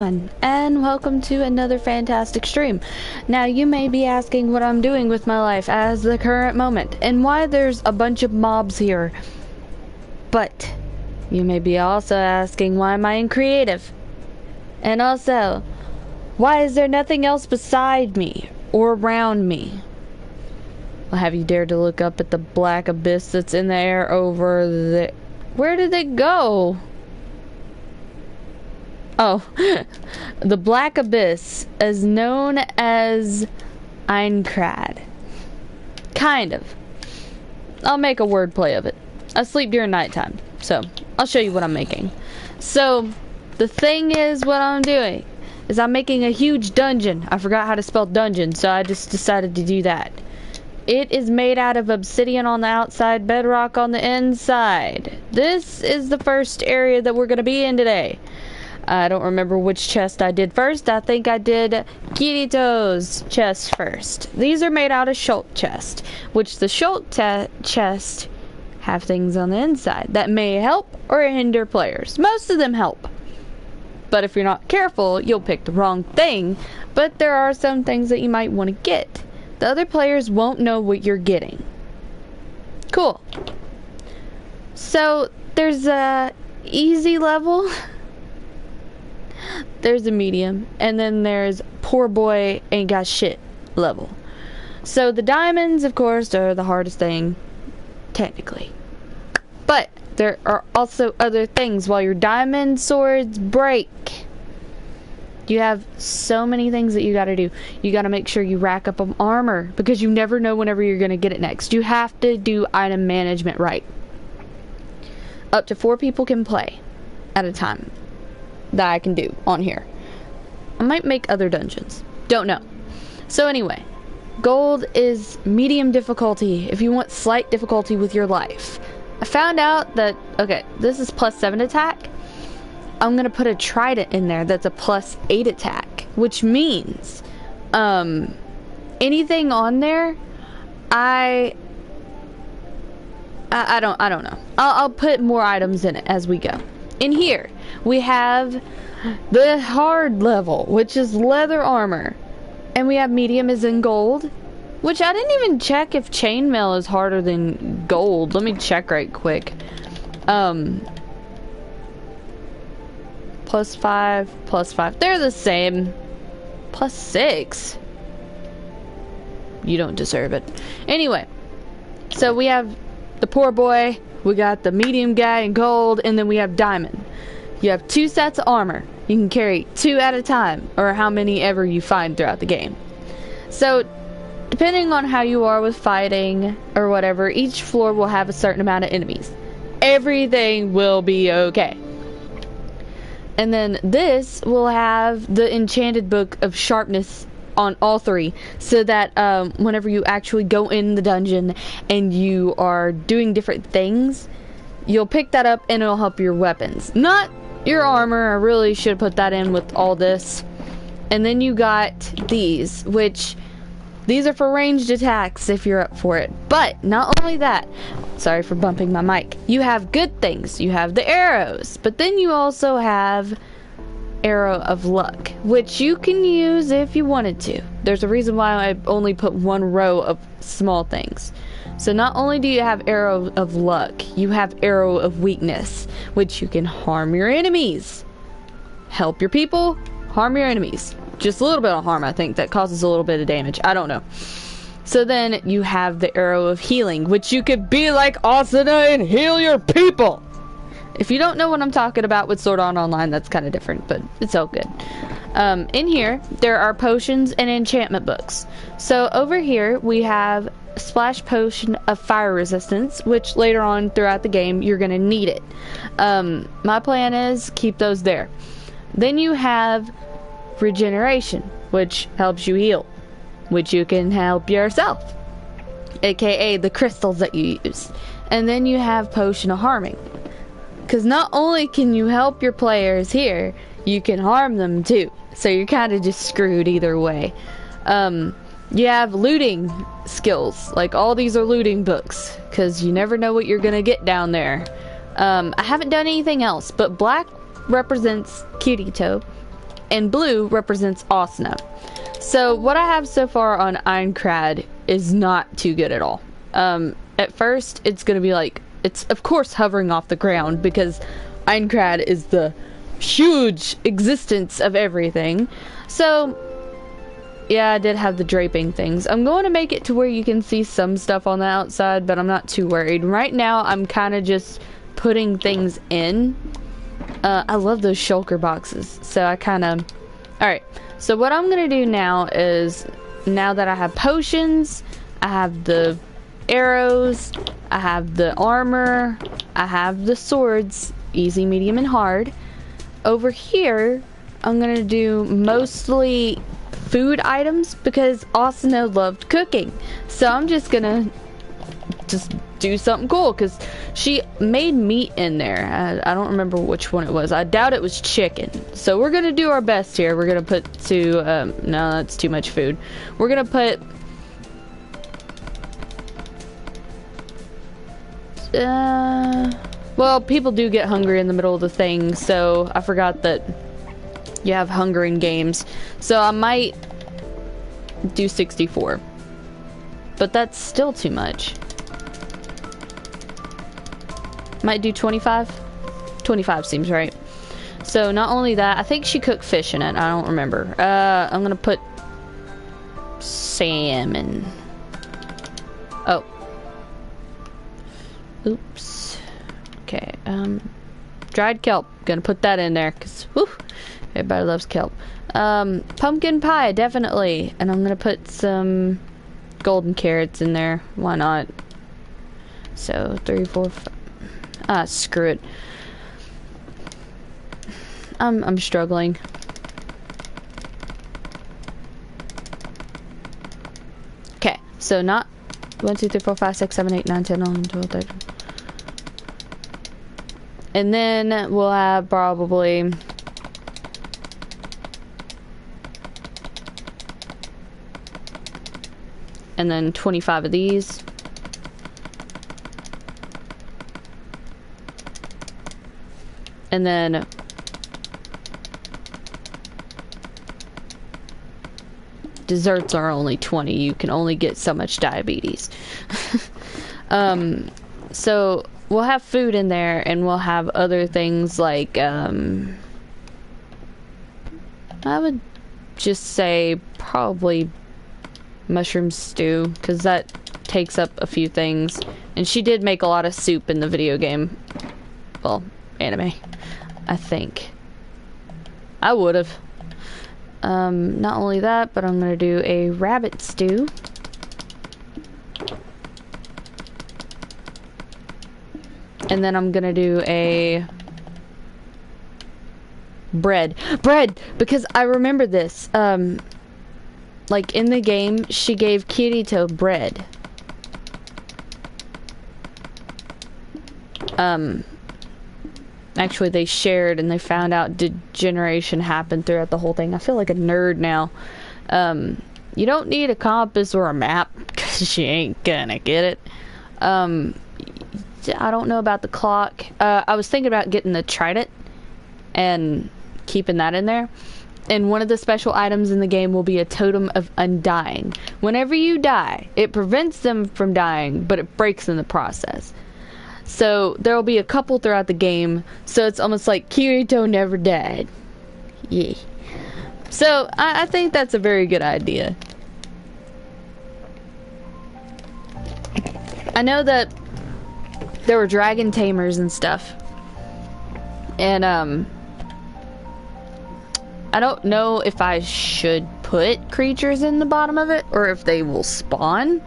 And welcome to another fantastic stream. Now you may be asking what I'm doing with my life as the current moment and why there's a bunch of mobs here. But you may be also asking why am I in creative? And also, why is there nothing else beside me or around me? Well, have you dared to look up at the black abyss that's in the air over there? Where did it go? Oh, the Black Abyss is known as Einkrad. Kind of. I'll make a wordplay of it. I sleep during nighttime, so I'll show you what I'm making. So, the thing is, what I'm doing is I'm making a huge dungeon. I forgot how to spell dungeon, so I just decided to do that. It is made out of obsidian on the outside, bedrock on the inside. This is the first area that we're going to be in today. I don't remember which chest I did first. I think I did Kirito's chest first. These are made out of Schult chest, which the Schult chest have things on the inside that may help or hinder players. Most of them help. But if you're not careful, you'll pick the wrong thing. But there are some things that you might want to get. The other players won't know what you're getting. Cool. So, there's a easy level. There's a medium, and then there's poor boy ain't got shit level. So the diamonds, of course, are the hardest thing, technically. But there are also other things. While your diamond swords break, you have so many things that you gotta do. You gotta make sure you rack up armor, because you never know whenever you're gonna get it next. You have to do item management right. Up to 4 people can play at a time. That I can do on here. I might make other dungeons. Don't know. So anyway, gold is medium difficulty if you want slight difficulty with your life. I found out that, okay, this is +7 attack. I'm gonna put a trident in there that's a +8 attack, which means anything on there, I don't know. I'll put more items in it as we go. In here, we have the hard level, which is leather armor. And we have medium is in gold, which I didn't even check if chainmail is harder than gold. Let me check right quick. +5, +5. They're the same. +6. You don't deserve it. Anyway, so we have the poor boy. We got the medium guy in gold, and then we have diamond. You have 2 sets of armor. You can carry 2 at a time, or how many ever you find throughout the game. So, depending on how you are with fighting, or whatever, each floor will have a certain amount of enemies. Everything will be okay. And then this will have the enchanted book of sharpness on all 3, so that whenever you actually go in the dungeon and you are doing different things, you'll pick that up and it'll help your weapons, not your armor. I really should have put that in with all this. And then you got these, which these are for ranged attacks if you're up for it. But not only that, sorry for bumping my mic, you have good things. You have the arrows, but then you also have Arrow of Luck, which you can use if you wanted to. There's a reason why I only put 1 row of small things. So not only do you have Arrow of Luck, you have Arrow of Weakness, which you can harm your enemies. Help your people, harm your enemies. Just a little bit of harm, I think, that causes a little bit of damage. I don't know. So then you have the Arrow of Healing, which you could be like Asuna and heal your people. If you don't know what I'm talking about with Sword Art Online, that's kind of different, but it's all good. In here, there are potions and enchantment books. So over here, we have Splash Potion of Fire Resistance, which later on throughout the game, you're going to need it. My plan is keep those there. Then you have Regeneration, which helps you heal, which you can help yourself, aka the crystals that you use. And then you have Potion of Harming. Because not only can you help your players here, you can harm them too. So you're kind of just screwed either way. You have looting skills. Like all these are looting books. Because you never know what you're going to get down there. I haven't done anything else. But black represents Kirito. and blue represents Osno. So what I have so far on Aincrad is not too good at all. At first, it's going to be like, it's of course hovering off the ground because Aincrad is the huge existence of everything. So, yeah, I did have the draping things. I'm going to make it to where you can see some stuff on the outside, but I'm not too worried. Right now, I'm kind of just putting things in. I love those shulker boxes, so I kind of... Alright, so what I'm going to do now is, now that I have potions, I have the arrows, I have the armor, I have the swords, easy, medium, and hard. Over here, I'm going to do mostly food items because Asuna loved cooking. So I'm just going to do something cool because she made meat in there. I don't remember which one it was. I doubt it was chicken. So we're going to do our best here. We're going to put no, that's too much food. We're going to put well, people do get hungry in the middle of the thing, so I forgot that you have hunger in games. So I might do 64. But that's still too much. Might do 25? 25 seems right. So not only that, I think she cooked fish in it. I don't remember. I'm gonna put salmon. Oh. Oops. Okay, dried kelp. Gonna put that in there, because, whew, everybody loves kelp. Pumpkin pie, definitely. And I'm gonna put some golden carrots in there. Why not? So, 3, 4, 5. Ah, screw it. I'm struggling. Okay, so not 1, 2, 3, 4, 5, 6, 7, 8, 9, 10, 11, 12, 13. And then we'll have probably and then 25 of these. And then desserts are only 20. You can only get so much diabetes. So we'll have food in there, and we'll have other things like, I would just say probably mushroom stew, because that takes up a few things. And she did make a lot of soup in the video game. Well, anime, I think. I would have. Not only that, but I'm gonna do a rabbit stew. And then I'm gonna do a bread, because I remember this. Like in the game, she gave Kirito bread. Actually, they shared and they found out degeneration happened throughout the whole thing. I feel like a nerd now. You don't need a compass or a map because you ain't gonna get it. I don't know about the clock. I was thinking about getting the trident and keeping that in there. And one of the special items in the game will be a totem of undying. Whenever you die, it prevents them from dying, but it breaks in the process. So there will be a couple throughout the game, so it's almost like Kirito never died. Yeah. So I think that's a very good idea. I know that there were dragon tamers and stuff. And I don't know if I should put creatures in the bottom of it or if they will spawn.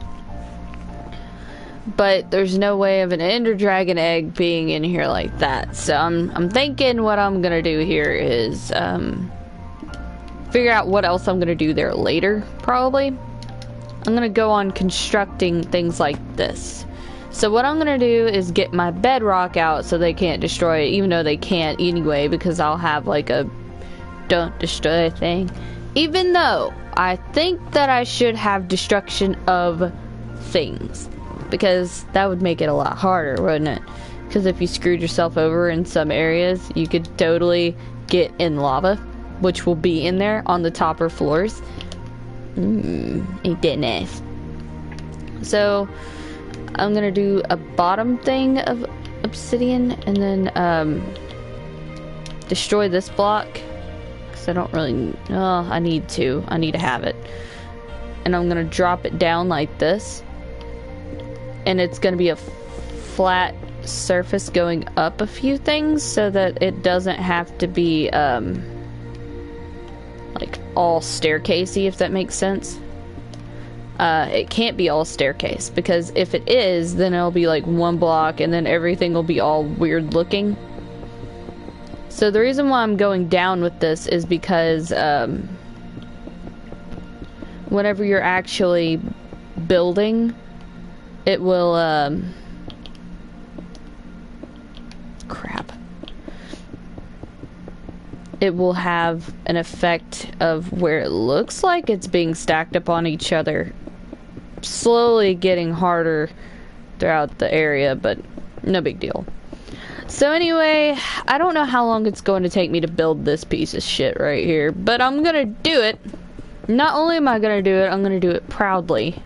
But there's no way of an ender dragon egg being in here like that. So I'm thinking what I'm gonna do here is figure out what else I'm gonna do there later, probably. I'm gonna go on constructing things like this. So what I'm gonna do is get my bedrock out so they can't destroy it, even though they can't anyway, because I'll have like a don't destroy thing. Even though I think that I should have destruction of things, because that would make it a lot harder, wouldn't it? Because if you screwed yourself over in some areas, you could totally get in lava. which will be in there on the topper floors. Ain't that nice? So I'm gonna do a bottom thing of obsidian and then destroy this block because I don't really, I need to have it, and I'm gonna drop it down like this, and it's gonna be a flat surface going up a few things so that it doesn't have to be like all staircasey, if that makes sense. It can't be all staircase, because if it is, then it'll be like one block and then everything will be all weird looking. So the reason why I'm going down with this is because whenever you're actually building, it will it will have an effect of where it looks like it's being stacked up on each other, slowly getting harder throughout the area, but no big deal. So anyway, I don't know how long it's going to take me to build this piece of shit right here, but I'm gonna do it. Not only am I gonna do it, I'm gonna do it proudly.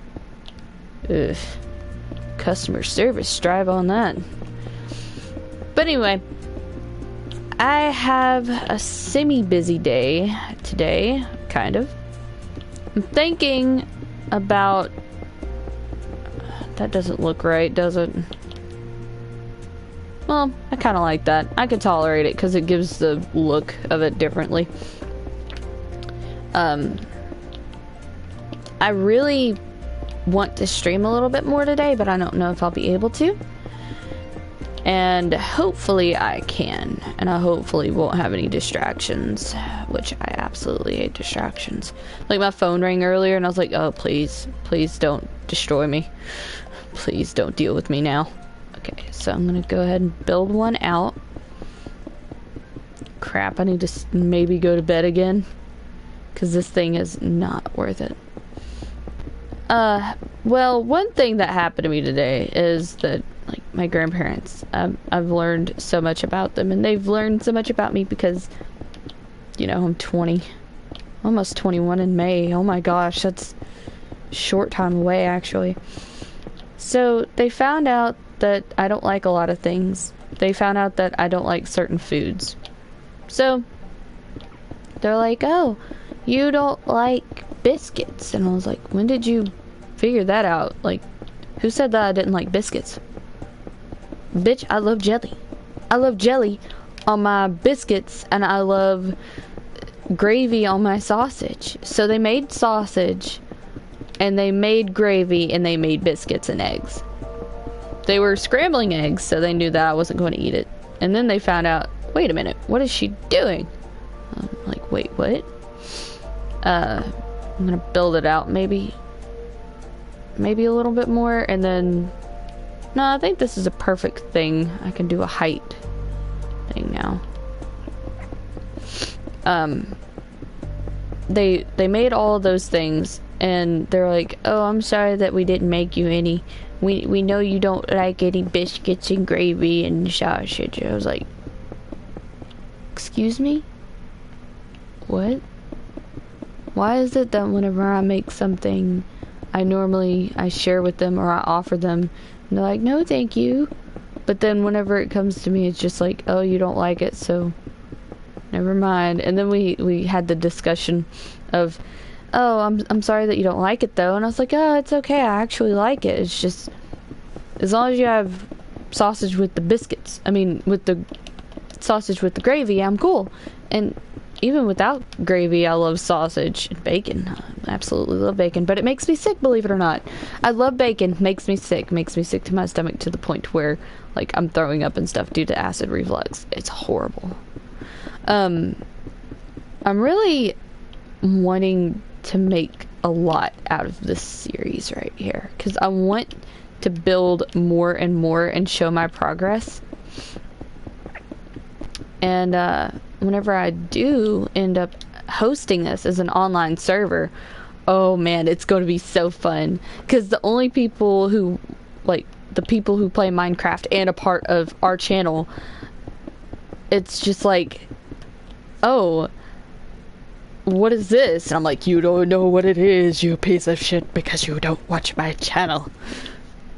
Ugh. Customer service, strive on that. But anyway, I have a semi-busy day today, kind of. I'm thinking about... That doesn't look right, does it? Well, I kind of like that. I could tolerate it because it gives the look of it differently. I really want to stream a little bit more today, but I don't know if I'll be able to. And hopefully I can, and I hopefully won't have any distractions, which I absolutely hate distractions. Like my phone rang earlier and I was like, oh please, please don't destroy me. Please don't deal with me now. Okay, so I'm gonna go ahead and build one out. Crap, I need to maybe go to bed again, because this thing is not worth it. Well, one thing that happened to me today is that, like, my grandparents, I've learned so much about them, and they've learned so much about me because, you know, I'm 20, almost 21 in May. Oh my gosh, that's a short time away, actually. So they found out that I don't like a lot of things. They found out that I don't like certain foods. So they're like, oh, you don't like biscuits. And I was like, when did you figure that out? Like, who said that I didn't like biscuits? Bitch, I love jelly. I love jelly on my biscuits, and I love gravy on my sausage. So they made sausage, and they made gravy, and they made biscuits and eggs. They were scrambling eggs, so they knew that I wasn't going to eat it. And then they found out, wait a minute, what is she doing? I'm like, wait, what? I'm gonna build it out maybe a little bit more, and then no, I think this is a perfect thing. I can do a height thing now. They made all of those things, and they're like, oh, I'm sorry that we didn't make you any. We know you don't like any biscuits and gravy and sausage. I was like, excuse me? What? Why is it that whenever I make something, I share with them or I offer them, and they're like, no, thank you. But then whenever it comes to me, it's just like, oh, you don't like it, so never mind. And then we had the discussion of, oh, I'm sorry that you don't like it though. And I was like, oh, it's okay. I actually like it. It's just, as long as you have sausage with the biscuits, with the sausage with the gravy, I'm cool. And even without gravy, I love sausage and bacon. I absolutely love bacon, but it makes me sick, believe it or not. I love bacon. Makes me sick to my stomach, to the point where, like, I'm throwing up and stuff due to acid reflux. It's horrible. I'm really wanting to make a lot out of this series right here, because I want to build more and more and show my progress. And whenever I do end up hosting this as an online server, oh man, it's going to be so fun, because the only people who, like, the people who play Minecraft and a part of our channel, it's just like, oh, what is this? And I'm like, you don't know what it is, you piece of shit, because you don't watch my channel.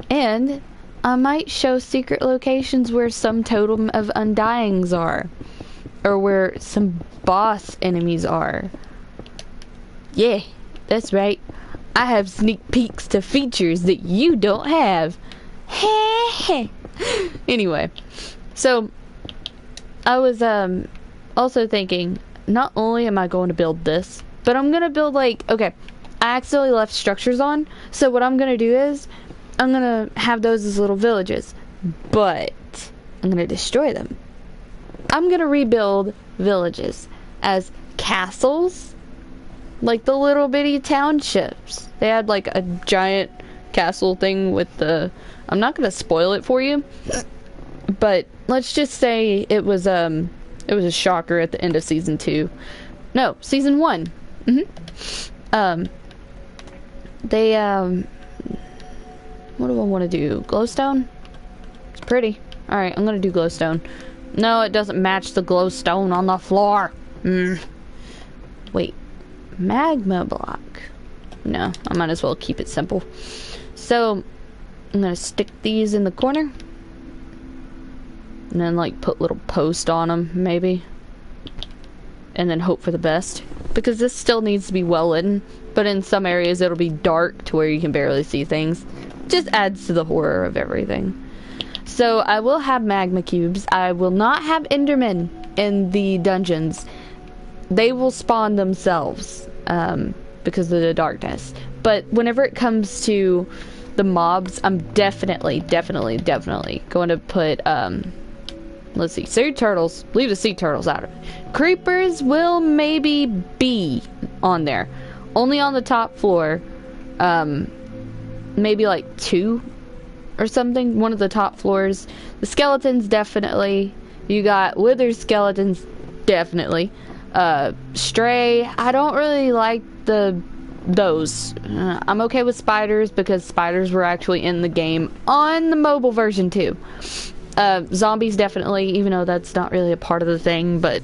And I might show secret locations where some totem of undyings are. Or where some boss enemies are. Yeah, that's right. I have sneak peeks to features that you don't have. Anyway, so I was also thinking, not only am I going to build this, but I'm gonna build like, okay, I accidentally left structures on, so what I'm gonna do is I'm gonna have those as little villages, but I'm gonna destroy them. I'm gonna rebuild villages as castles, like the little bitty townships. They had like a giant castle thing with the, I'm not gonna spoil it for you, but let's just say it was a shocker at the end of season 2. No, season 1. They what do I want to do? Glowstone? It's pretty. Alright, I'm gonna do glowstone. No, it doesn't match the glowstone on the floor. Wait. Magma block. No, I might as well keep it simple. So, I'm gonna stick these in the corner. And then, like, put little posts on them, maybe. And then hope for the best. Because this still needs to be well lit, but in some areas it'll be dark to where you can barely see things. Just adds to the horror of everything. So, I will have magma cubes. I will not have endermen in the dungeons. They will spawn themselves, because of the darkness. But whenever it comes to the mobs, I'm definitely going to put, let's see, sea turtles. Leave the sea turtles out of it. Creepers will maybe be on there. Only on the top floor. Maybe like 2 or something. One of the top floors. The skeletons, definitely. You got wither skeletons, definitely. Stray, I don't really like those. I'm okay with spiders because spiders were actually in the game on the mobile version too. Zombies definitely, even though that's not really a part of the thing, but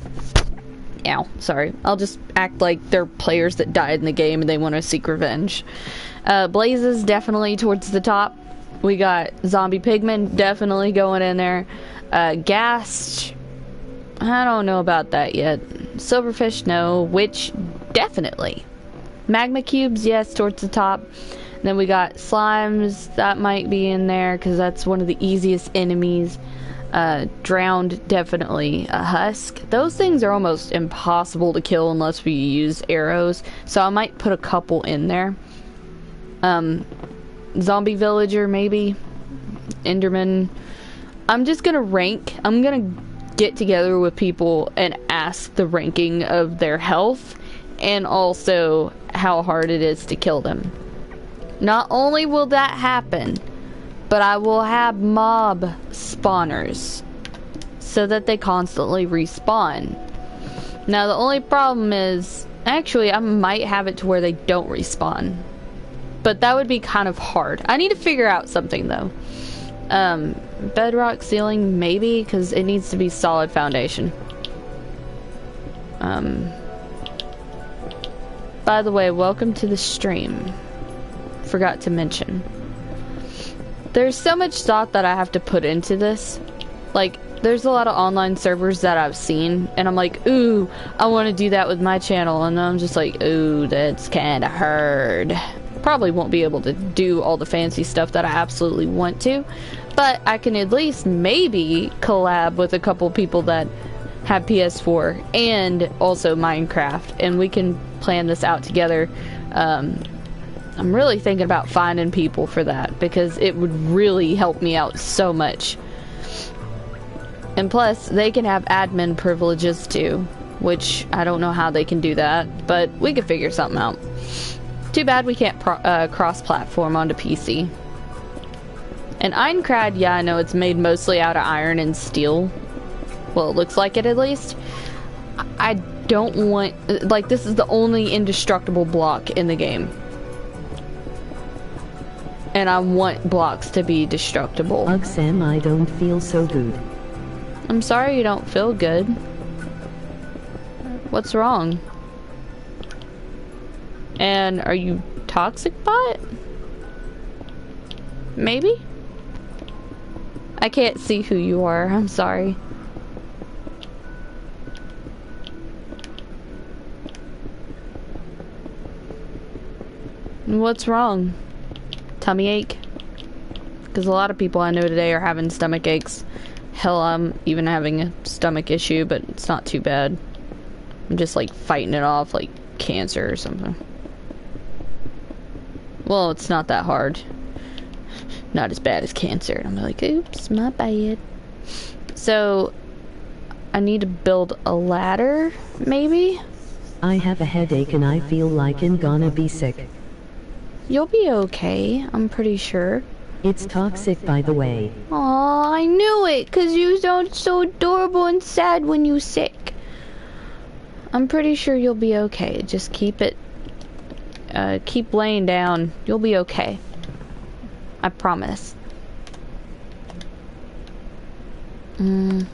ow, sorry. I'll just act like they're players that died in the game and they want to seek revenge. Blazes definitely towards the top. We got zombie pigmen definitely going in there. Ghast, I don't know about that yet. Silverfish, no. Witch, definitely. Magma cubes, yes, towards the top. Then we got slimes, that might be in there because that's one of the easiest enemies. Drowned, definitely. A husk, those things are almost impossible to kill unless we use arrows, so I might put a couple in there. Zombie villager, maybe. Enderman. I'm just gonna rank. I'm gonna get together with people and ask the ranking of their health and also how hard it is to kill them. Not only will that happen, but I will have mob spawners so that they constantly respawn. Now the only problem is, actually I might have it to where they don't respawn, but that would be kind of hard. I need to figure out something though. Bedrock ceiling, maybe, because it needs to be solid foundation. By the way, welcome to the stream. Forgot to mention. There's so much thought that I have to put into this. Like, there's a lot of online servers that I've seen, and I'm like, ooh, I want to do that with my channel, and I'm just like, ooh, that's kind of hard. Probably won't be able to do all the fancy stuff that I absolutely want to, but I can at least maybe collab with a couple people that have PS4 and also Minecraft, and we can plan this out together. I'm really thinking about finding people for that because it would really help me out so much. And plus, they can have admin privileges too, which I don't know how they can do that, but we could figure something out. Too bad we can't cross-platform onto PC. And Ironcrad, yeah, I know it's made mostly out of iron and steel. Well, it looks like it at least. I don't want... like, this is the only indestructible block in the game. And I want blocks to be destructible. Sam, I don't feel so good. I'm sorry you don't feel good. What's wrong? And are you toxic bot? Maybe? I can't see who you are. I'm sorry. What's wrong? Tummy ache? Because a lot of people I know today are having stomach aches. Hell, I'm even having a stomach issue, but it's not too bad. I'm just like fighting it off like cancer or something. Well, it's not that hard. Not as bad as cancer. I'm like, oops, my bad. So, I need to build a ladder, maybe? I have a headache and I feel like I'm gonna be sick. You'll be okay, I'm pretty sure. It's toxic, by the way. Aw, I knew it, 'cause you sound so adorable and sad when you sick. I'm pretty sure you'll be okay. Just keep laying down. You'll be okay. I promise. I'm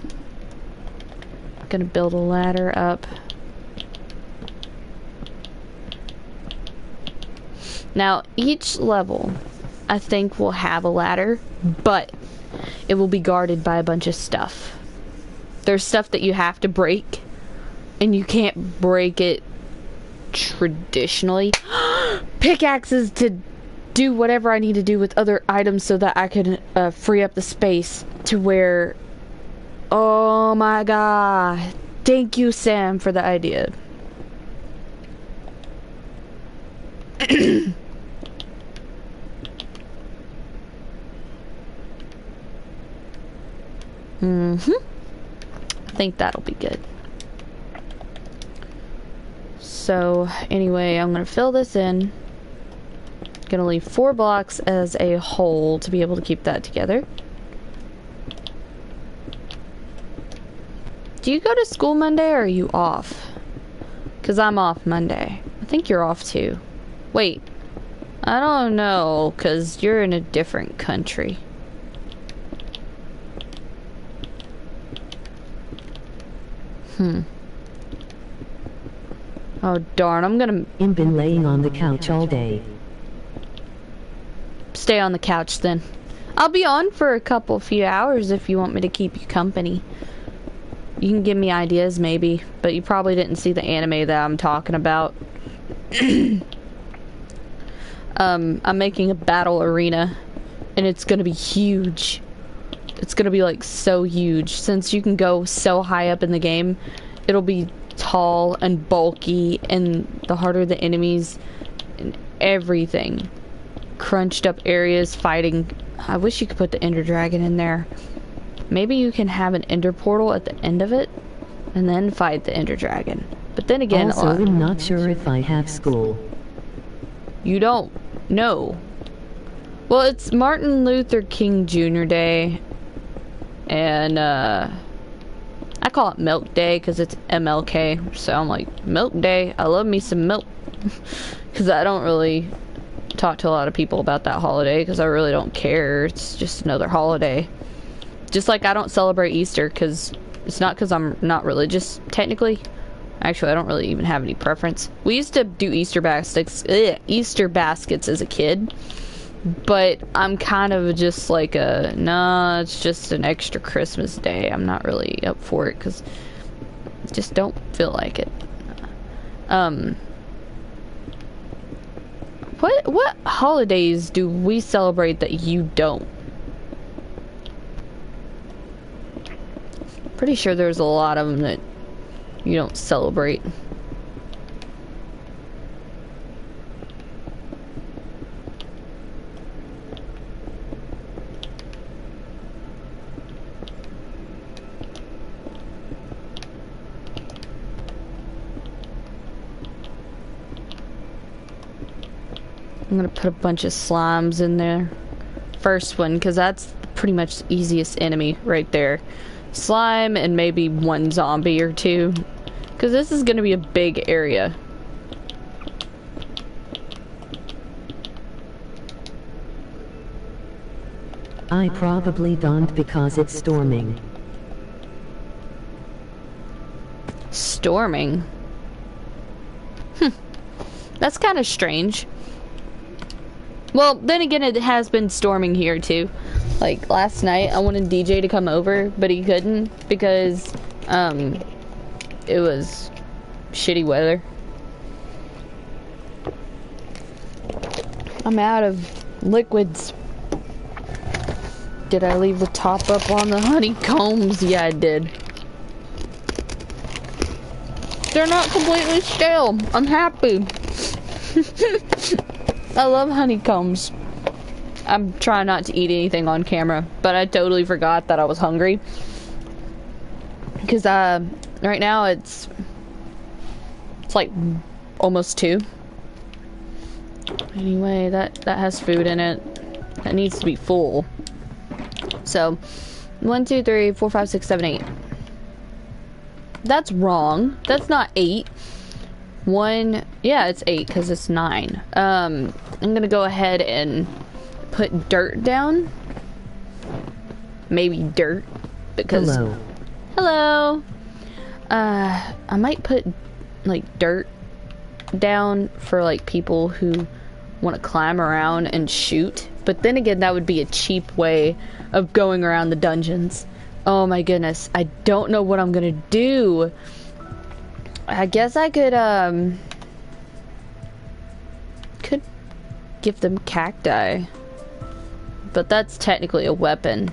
gonna build a ladder up. Now, each level, I think, will have a ladder, but it will be guarded by a bunch of stuff. There's stuff that you have to break, and you can't break it traditionally. Pickaxes to do whatever I need to do with other items so that I can free up the space to where... Oh my god. Thank you, Sam, for the idea. I think that'll be good. So, anyway, I'm gonna fill this in. Gonna leave 4 blocks as a hole to be able to keep that together. Do you go to school Monday or are you off? 'Cause I'm off Monday. I think you're off too. Wait. I don't know, 'cause you're in a different country. Oh darn, I'm gonna... I've been laying on the couch all day. Stay on the couch then. I'll be on for a few hours if you want me to keep you company. You can give me ideas maybe, but you probably didn't see the anime that I'm talking about. I'm making a battle arena, and it's gonna be huge. It's gonna be like so huge. Since you can go so high up in the game, it'll be tall and bulky, and the harder the enemies and everything. Crunched up areas fighting. I wish you could put the Ender Dragon in there. Maybe you can have an Ender Portal at the end of it and then fight the Ender Dragon. But then again, Also, I'm not sure if I have school. You don't know. Well, it's Martin Luther King Jr. Day, and I call it Milk Day because it's MLK, so I'm like, Milk Day, I love me some milk. Because I don't really talk to a lot of people about that holiday because I really don't care. It's just another holiday. Just like I don't celebrate Easter because it's not because I'm not religious, technically. Actually, I don't really even have any preference. We used to do Easter baskets as a kid, but I'm kind of just like nah, it's just an extra Christmas day. I'm not really up for it because I just don't feel like it. What holidays do we celebrate that you don't? Pretty sure there's a lot of them that you don't celebrate. I'm gonna put a bunch of slimes in there. First one, because that's pretty much the easiest enemy right there. Slime and maybe one zombie or two. Because this is gonna be a big area. I probably don't because it's storming. Storming? That's kind of strange. Well, then again, it has been storming here too. Like last night, I wanted DJ to come over, but he couldn't because it was shitty weather. I'm out of liquids. Did I leave the top up on the honeycombs? Yeah, I did. They're not completely stale. I'm happy. I love honeycombs. I'm trying not to eat anything on camera, but I totally forgot that I was hungry. Because right now it's like almost 2. Anyway, that has food in it. That needs to be full. So 1, 2, 3, 4, 5, 6, 7, 8. That's wrong. That's not 8. Yeah, it's 8 because it's 9. I'm gonna go ahead and put dirt down. Maybe dirt because hello. I might put like dirt down for like people who want to climb around and shoot, but then again, that would be a cheap way of going around the dungeons. Oh my goodness, I don't know what I'm gonna do. I guess I could give them cacti, but that's technically a weapon.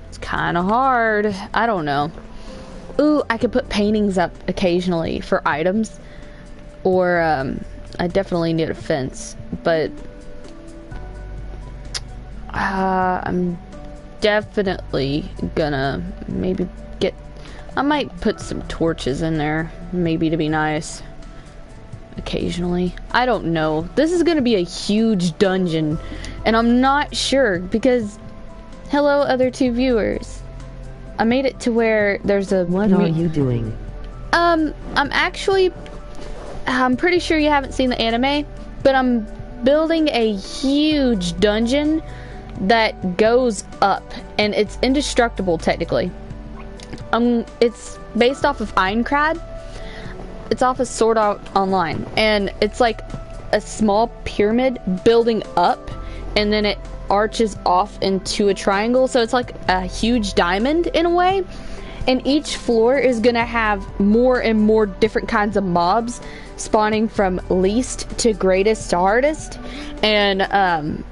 It's kind of hard. I don't know. Ooh, I could put paintings up occasionally for items, or I definitely need a fence, but I'm definitely gonna maybe I might put some torches in there, maybe to be nice. Occasionally. I don't know. This is gonna be a huge dungeon, and I'm not sure because, hello other 2 viewers. I made it to where there's a... What are you doing? I'm pretty sure you haven't seen the anime, but I'm building a huge dungeon that goes up, and it's indestructible technically. It's based off of Aincrad. It's off of Sword Art Online, and it's like a small pyramid building up, and then it arches off into a triangle, so it's like a huge diamond in a way, and each floor is gonna have more and more different kinds of mobs spawning from least to greatest to hardest, and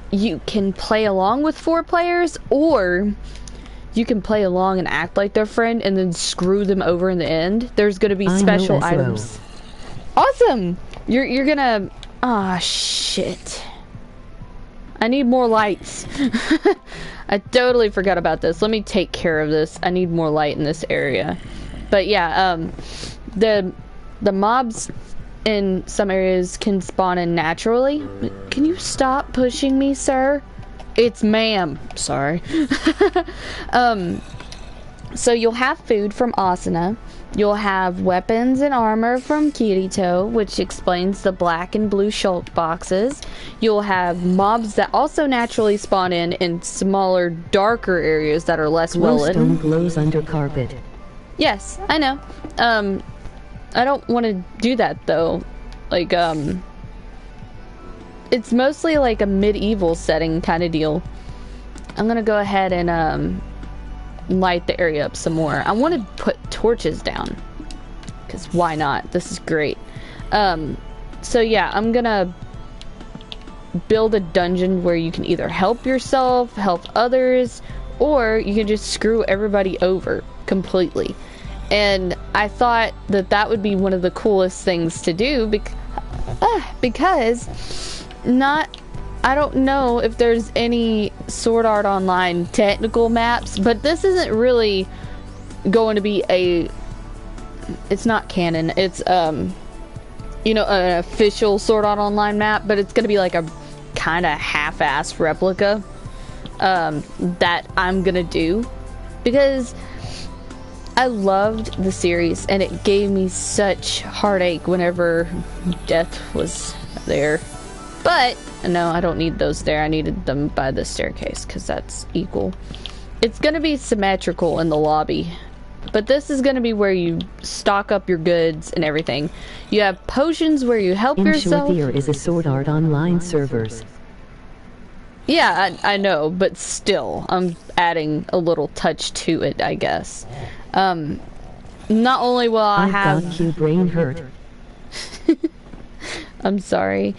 you can play along with 4 players, or you can play along and act like their friend and then screw them over in the end. There's gonna be special items. Awesome! You're gonna... Ah, shit. I need more lights. I totally forgot about this. Let me take care of this. I need more light in this area. But yeah, the mobs in some areas can spawn in naturally. Can you stop pushing me, sir? It's ma'am. Sorry. So you'll have food from Asuna. You'll have weapons and armor from Kirito, which explains the black and blue shulk boxes. You'll have mobs that also naturally spawn in smaller, darker areas that are less well-lit. Glows under carpet. Yes, I know. I don't want to do that though. Like, it's mostly like a medieval setting kind of deal. I'm gonna go ahead and light the area up some more. I want to put torches down because why not? This is great. So yeah, I'm gonna build a dungeon where you can either help yourself, help others, or you can just screw everybody over completely. And I thought that that would be one of the coolest things to do because I don't know if there's any Sword Art Online technical maps, but this isn't really going to be it's not canon. It's you know, an official Sword Art Online map, but it's going to be like a kind of half-assed replica that I'm going to do because I loved the series and it gave me such heartache whenever death was there. But no, I don't need those there. I needed them by the staircase because that's equal. It's gonna be symmetrical in the lobby. But this is going to be where you stock up your goods and everything. You have potions where you help yourself. There is a Sword Art Online servers. Yeah, I know, but still, I'm adding a little touch to it, I guess. Not only will I have... got you brain hurt. I'm sorry.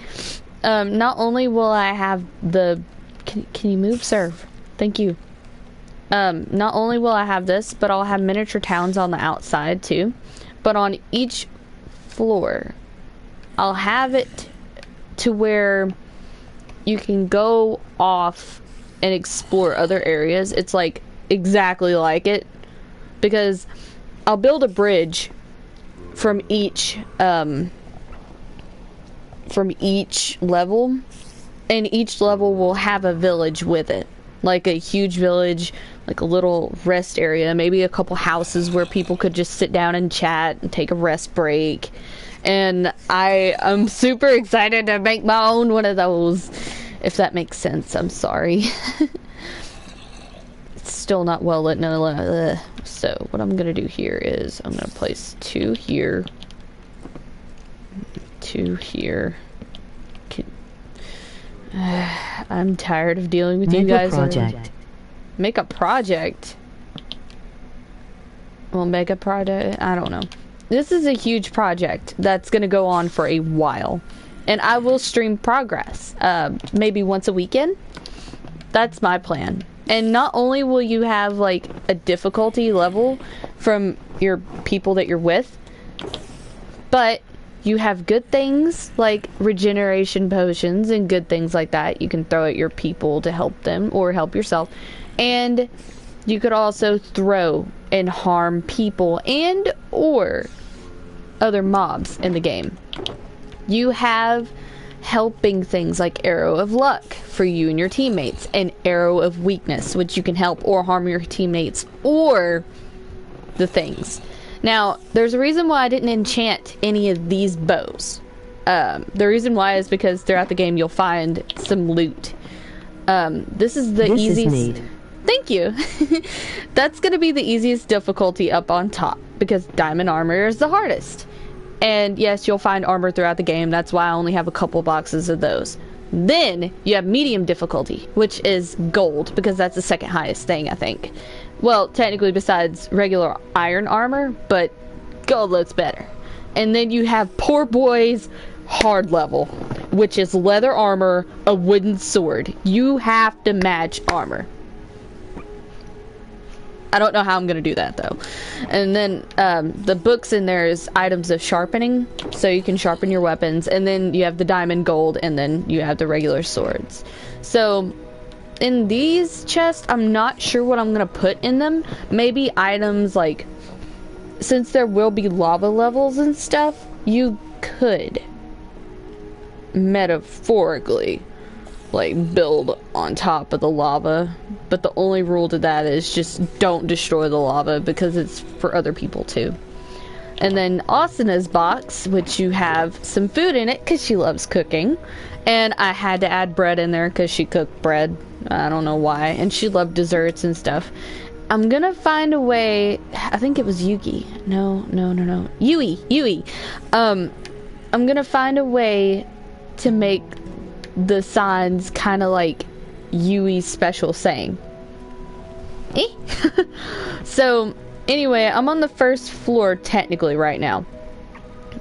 Not only will I have the... Can you move, sir? Thank you. Not only will I have this, but I'll have miniature towns on the outside too. But on each floor, I'll have it to where you can go off and explore other areas. It's like exactly like it, because I'll build a bridge from each level, and each level will have a village with it. Like a huge village, like a little rest area, maybe a couple houses where people could just sit down and chat and take a rest break. And I'm super excited to make my own one of those, if that makes sense. I'm sorry. It's still not well lit. No, so what I'm gonna do here is I'm gonna place 2 here, 2 here. I'm tired of dealing with you guys. Make a project. Well, make a project. I don't know. This is a huge project that's going to go on for a while, and I will stream progress. Maybe once a weekend. That's my plan. And not only will you have like a difficulty level from your people that you're with, but you have good things like regeneration potions and good things like that you can throw at your people to help them or help yourself. And you could also throw and harm people and or other mobs in the game. You have helping things like Arrow of Luck for you and your teammates, and Arrow of Weakness, which you can help or harm your teammates or the things. Now, there's a reason why I didn't enchant any of these bows. The reason why is because throughout the game you'll find some loot. This is the easiest. Thank you. That's going to be the easiest difficulty up on top, because diamond armor is the hardest. And yes, you'll find armor throughout the game. That's why I only have a couple boxes of those. Then you have medium difficulty, which is gold, because that's the second highest thing, I think. Well, technically besides regular iron armor, but gold looks better. And then you have poor boy's hard level, which is leather armor, a wooden sword. You have to match armor. I don't know how I'm going to do that, though. And then the books in there is items of sharpening, so you can sharpen your weapons. And then you have the diamond gold, and then you have the regular swords. So in these chests, I'm not sure what I'm going to put in them. Maybe items like, since there will be lava levels and stuff, you could metaphorically like build on top of the lava, but the only rule to that is just don't destroy the lava, because it's for other people too. And then Asana's box, which you have some food in it because she loves cooking, and I had to add bread in there because she cooked bread. I don't know why, and she loved desserts and stuff. I'm gonna find a way. I think it was Yugi. No. Yui. I'm gonna find a way to make the signs kind of like Yui's special saying. So anyway, I'm on the first floor technically right now,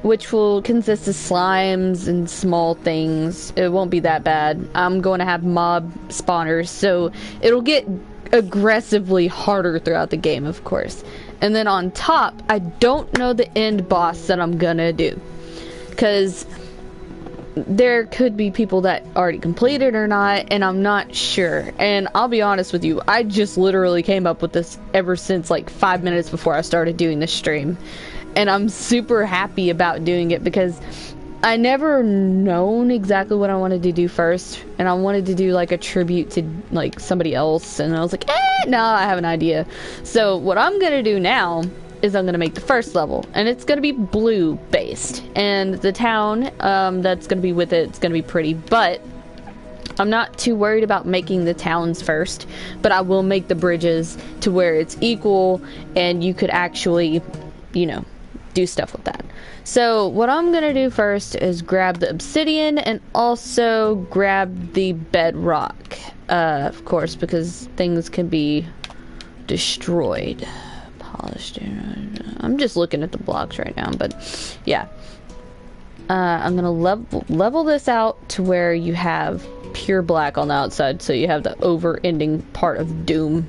which will consist of slimes and small things. It won't be that bad. I'm going to have mob spawners, so it'll get aggressively harder throughout the game, of course. And then on top, I don't know the end boss that I'm gonna do, because there could be people that already completed or not, and I'm not sure. And I'll be honest with you, I just literally came up with this ever since like 5 minutes before I started doing this stream, and I'm super happy about doing it because I never known exactly what I wanted to do first, and I wanted to do like a tribute to like somebody else, and I was like, no, I have an idea. So what I'm gonna do now is I'm gonna make the first level, and it's gonna be blue based, and the town that's gonna be with it's gonna be pretty, but I'm not too worried about making the towns first, but I will make the bridges to where it's equal and you could actually, you know, do stuff with that. So what I'm gonna do first is grab the obsidian and also grab the bedrock, of course, because things can be destroyed. Polished. I'm just looking at the blocks right now, but yeah. I'm gonna level this out to where you have pure black on the outside, so you have the over-ending part of doom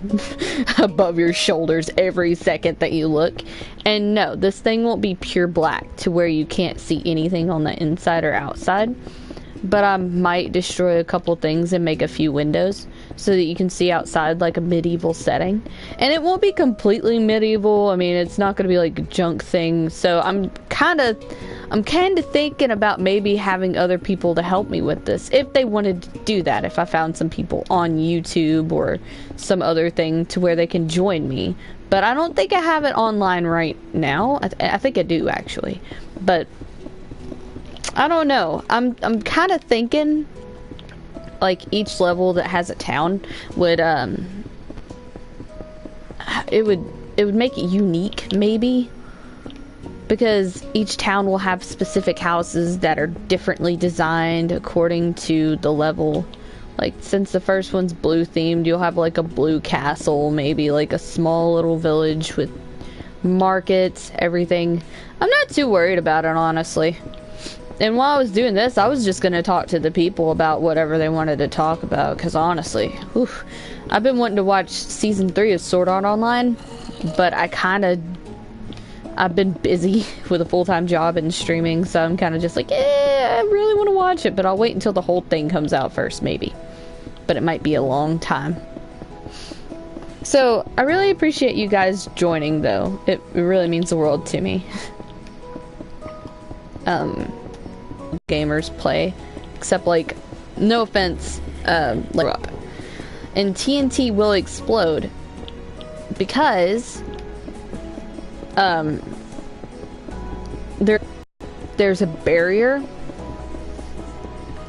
above your shoulders every second that you look. And no, this thing won't be pure black to where you can't see anything on the inside or outside, but I might destroy a couple things and make a few windows so that you can see outside like a medieval setting. And it won't be completely medieval. I mean, it's not going to be like a junk thing. So I'm kind of thinking about maybe having other people to help me with this if they wanted to do that. If I found some people on YouTube or some other thing to where they can join me. But I don't think I have it online right now. I think I do actually. But I don't know. I'm kind of thinking like each level that has a town would it would make it unique maybe, because each town will have specific houses that are differently designed according to the level. Like since the first one's blue themed, you'll have like a blue castle, maybe like a small little village with markets, everything. I'm not too worried about it, honestly. And while I was doing this, I was just going to talk to the people about whatever they wanted to talk about, because honestly, whew, I've been wanting to watch season 3 of Sword Art Online, but I've been busy with a full-time job and streaming, so I'm kind of just like, I really want to watch it, but I'll wait until the whole thing comes out first, maybe. But it might be a long time. So, I really appreciate you guys joining, though. It really means the world to me. Gamers play, except like, no offense, like up, and TNT will explode because there's a barrier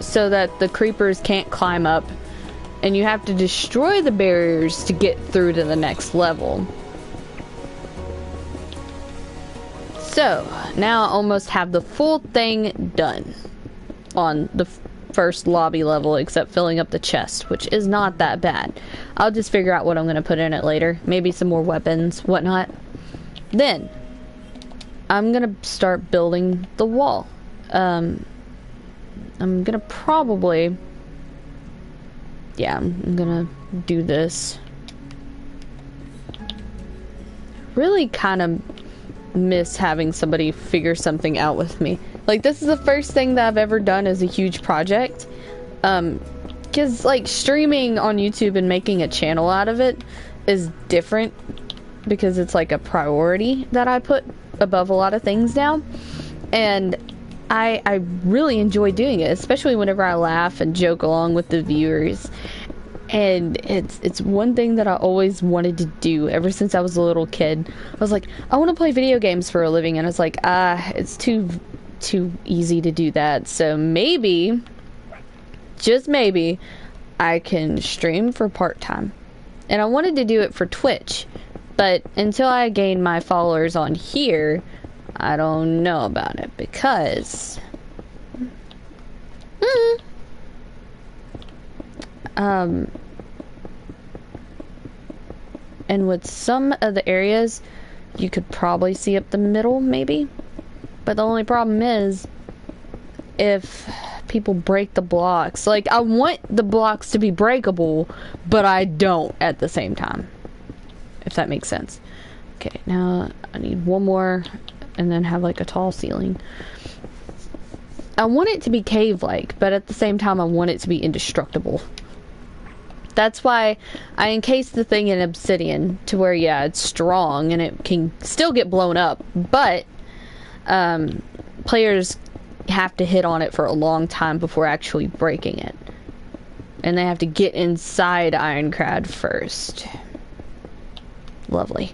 so that the creepers can't climb up, and you have to destroy the barriers to get through to the next level. So, now I almost have the full thing done on the first lobby level, except filling up the chest, which is not that bad. I'll just figure out what I'm going to put in it later. Maybe some more weapons, whatnot. Then, I'm going to start building the wall. I'm going to probably... Yeah, I'm going to do this. Really kind of miss having somebody figure something out with me. Like, this is the first thing that I've ever done as a huge project. Because, like, streaming on YouTube and making a channel out of it is different, because it's like a priority that I put above a lot of things now. And I really enjoy doing it, especially whenever I laugh and joke along with the viewers. And it's one thing that I always wanted to do ever since I was a little kid. I was like, I want to play video games for a living, and it's like, it's too easy to do that. So maybe, just maybe, I can stream for part-time. And I wanted to do it for Twitch, but until I gain my followers on here, I don't know about it, because and with some of the areas, you could probably see up the middle, maybe. But the only problem is, if people break the blocks. Like, I want the blocks to be breakable, but I don't at the same time. If that makes sense. Okay, now I need one more, and then have like a tall ceiling. I want it to be cave-like, but at the same time I want it to be indestructible. That's why I encased the thing in obsidian, to where, yeah, it's strong and it can still get blown up, but players have to hit on it for a long time before actually breaking it. And they have to get inside Ironcrad first. Lovely.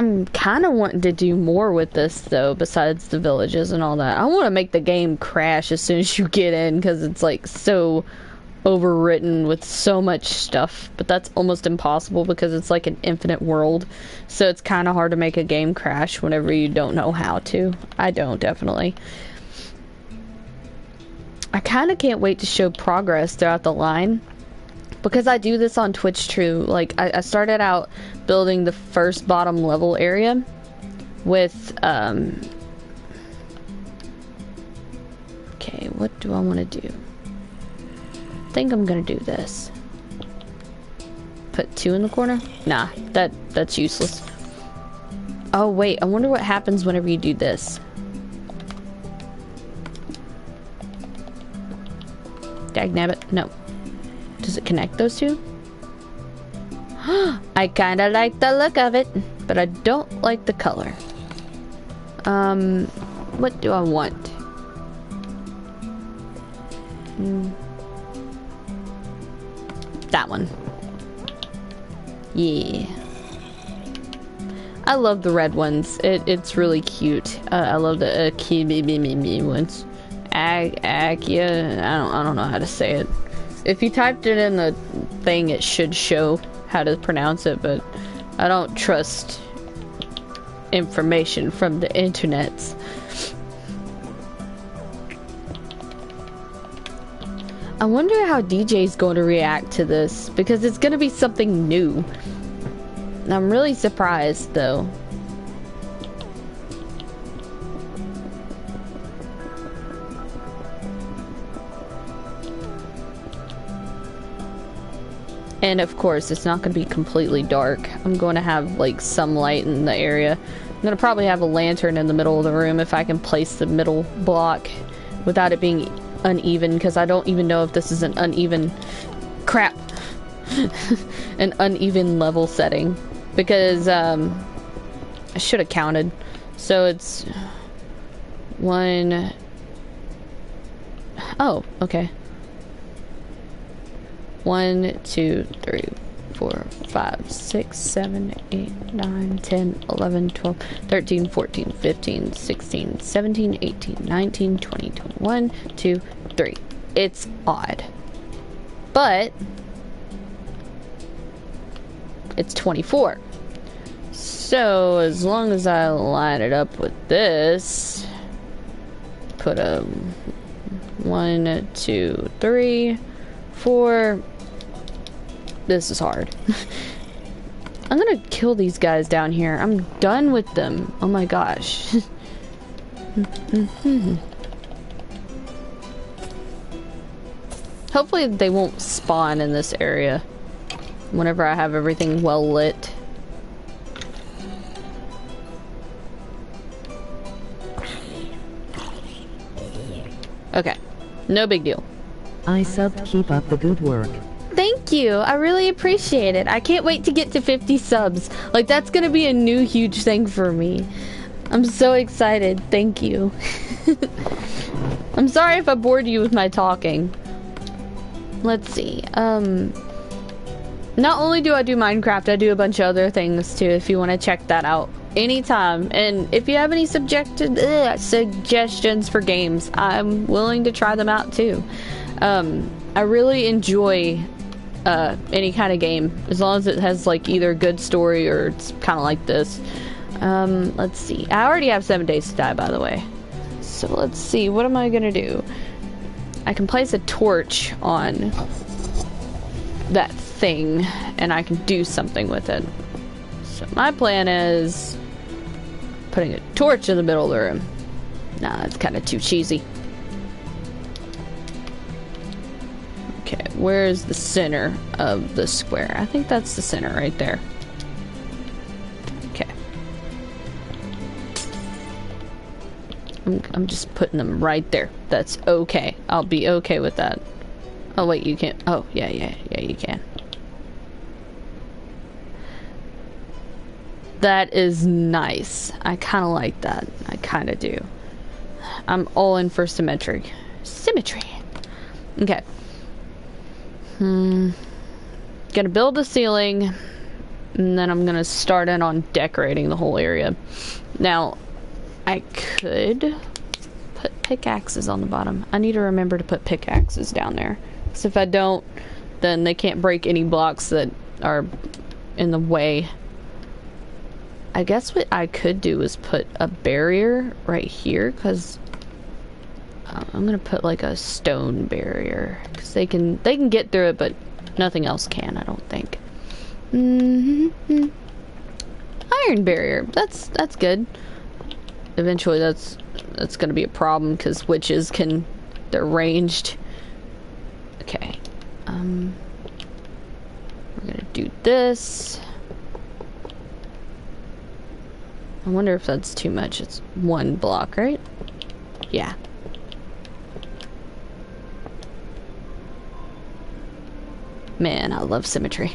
I'm kind of wanting to do more with this, though, besides the villages and all that. I want to make the game crash as soon as you get in, because it's, like, so overwritten with so much stuff. But that's almost impossible, because it's, like, an infinite world. So it's kind of hard to make a game crash whenever you don't know how to. I don't, definitely. I kind of can't wait to show progress throughout the line. Because I do this on Twitch too, like, I started out building the first bottom level area with, okay, what do I want to do? I think I'm gonna do this. Put 2 in the corner? Nah, that's useless. Oh wait, I wonder what happens whenever you do this. Dagnabbit, no. Does it connect those two? I kinda like the look of it, but I don't like the color. What do I want? That one. Yeah. I love the red ones. It's really cute. I love the cute ones. Yeah, I don't know how to say it. If you typed it in the thing, it should show how to pronounce it, but I don't trust information from the internets. I wonder how DJ's going to react to this, because it's going to be something new. I'm really surprised, though. And of course, it's not going to be completely dark. I'm going to have, like, some light in the area. I'm going to probably have a lantern in the middle of the room if I can place the middle block without it being uneven, because I don't even know if this is an uneven... crap. An uneven level setting. Because, I should have counted. So it's... 1... Oh, okay. 1, 2, 3, 4, 5, 6, 7, 8, 9, 10, 11, 12, 13, 14, 15, 16, 17, 18, 19, 20, 21, 2, 3. It's odd. But it's 24. So as long as I line it up with this, put a 1, 2, 3, 4. This is hard. I'm gonna kill these guys down here. I'm done with them. Oh my gosh. Hopefully they won't spawn in this area whenever I have everything well lit. Okay. No big deal. I sub, keep up the good work. Thank you. I really appreciate it. I can't wait to get to 50 subs. Like, that's gonna be a new huge thing for me. I'm so excited. Thank you. I'm sorry if I bored you with my talking. Let's see. Not only do I do Minecraft, I do a bunch of other things too, if you want to check that out anytime. And if you have any suggestions for games, I'm willing to try them out too. I really enjoy any kind of game, as long as it has like either a good story or it's kind of like this. Let's see. I already have 7 days to die, by the way. So let's see. What am I gonna do? I can place a torch on that thing, and I can do something with it. So my plan is putting a torch in the middle of the room. Nah, that's kind of too cheesy. Okay, where's the center of the square? I think that's the center right there. Okay. I'm just putting them right there. That's okay. I'll be okay with that. Oh wait, you can't. Oh, yeah, you can. That is nice. I kind of like that. I kind of do. I'm all in for symmetry. Symmetry. Okay. Gonna build a ceiling. And then I'm gonna start in on decorating the whole area. Now, I could put pickaxes on the bottom. I need to remember to put pickaxes down there. Because if I don't, then they can't break any blocks that are in the way. I guess what I could do is put a barrier right here, because I'm gonna put like a stone barrier, because they can get through it, but nothing else can, I don't think. Iron barrier. That's good. Eventually, that's gonna be a problem because witches they're ranged. Okay. We're gonna do this. I wonder if that's too much. It's 1 block, right? Yeah. Man, I love symmetry.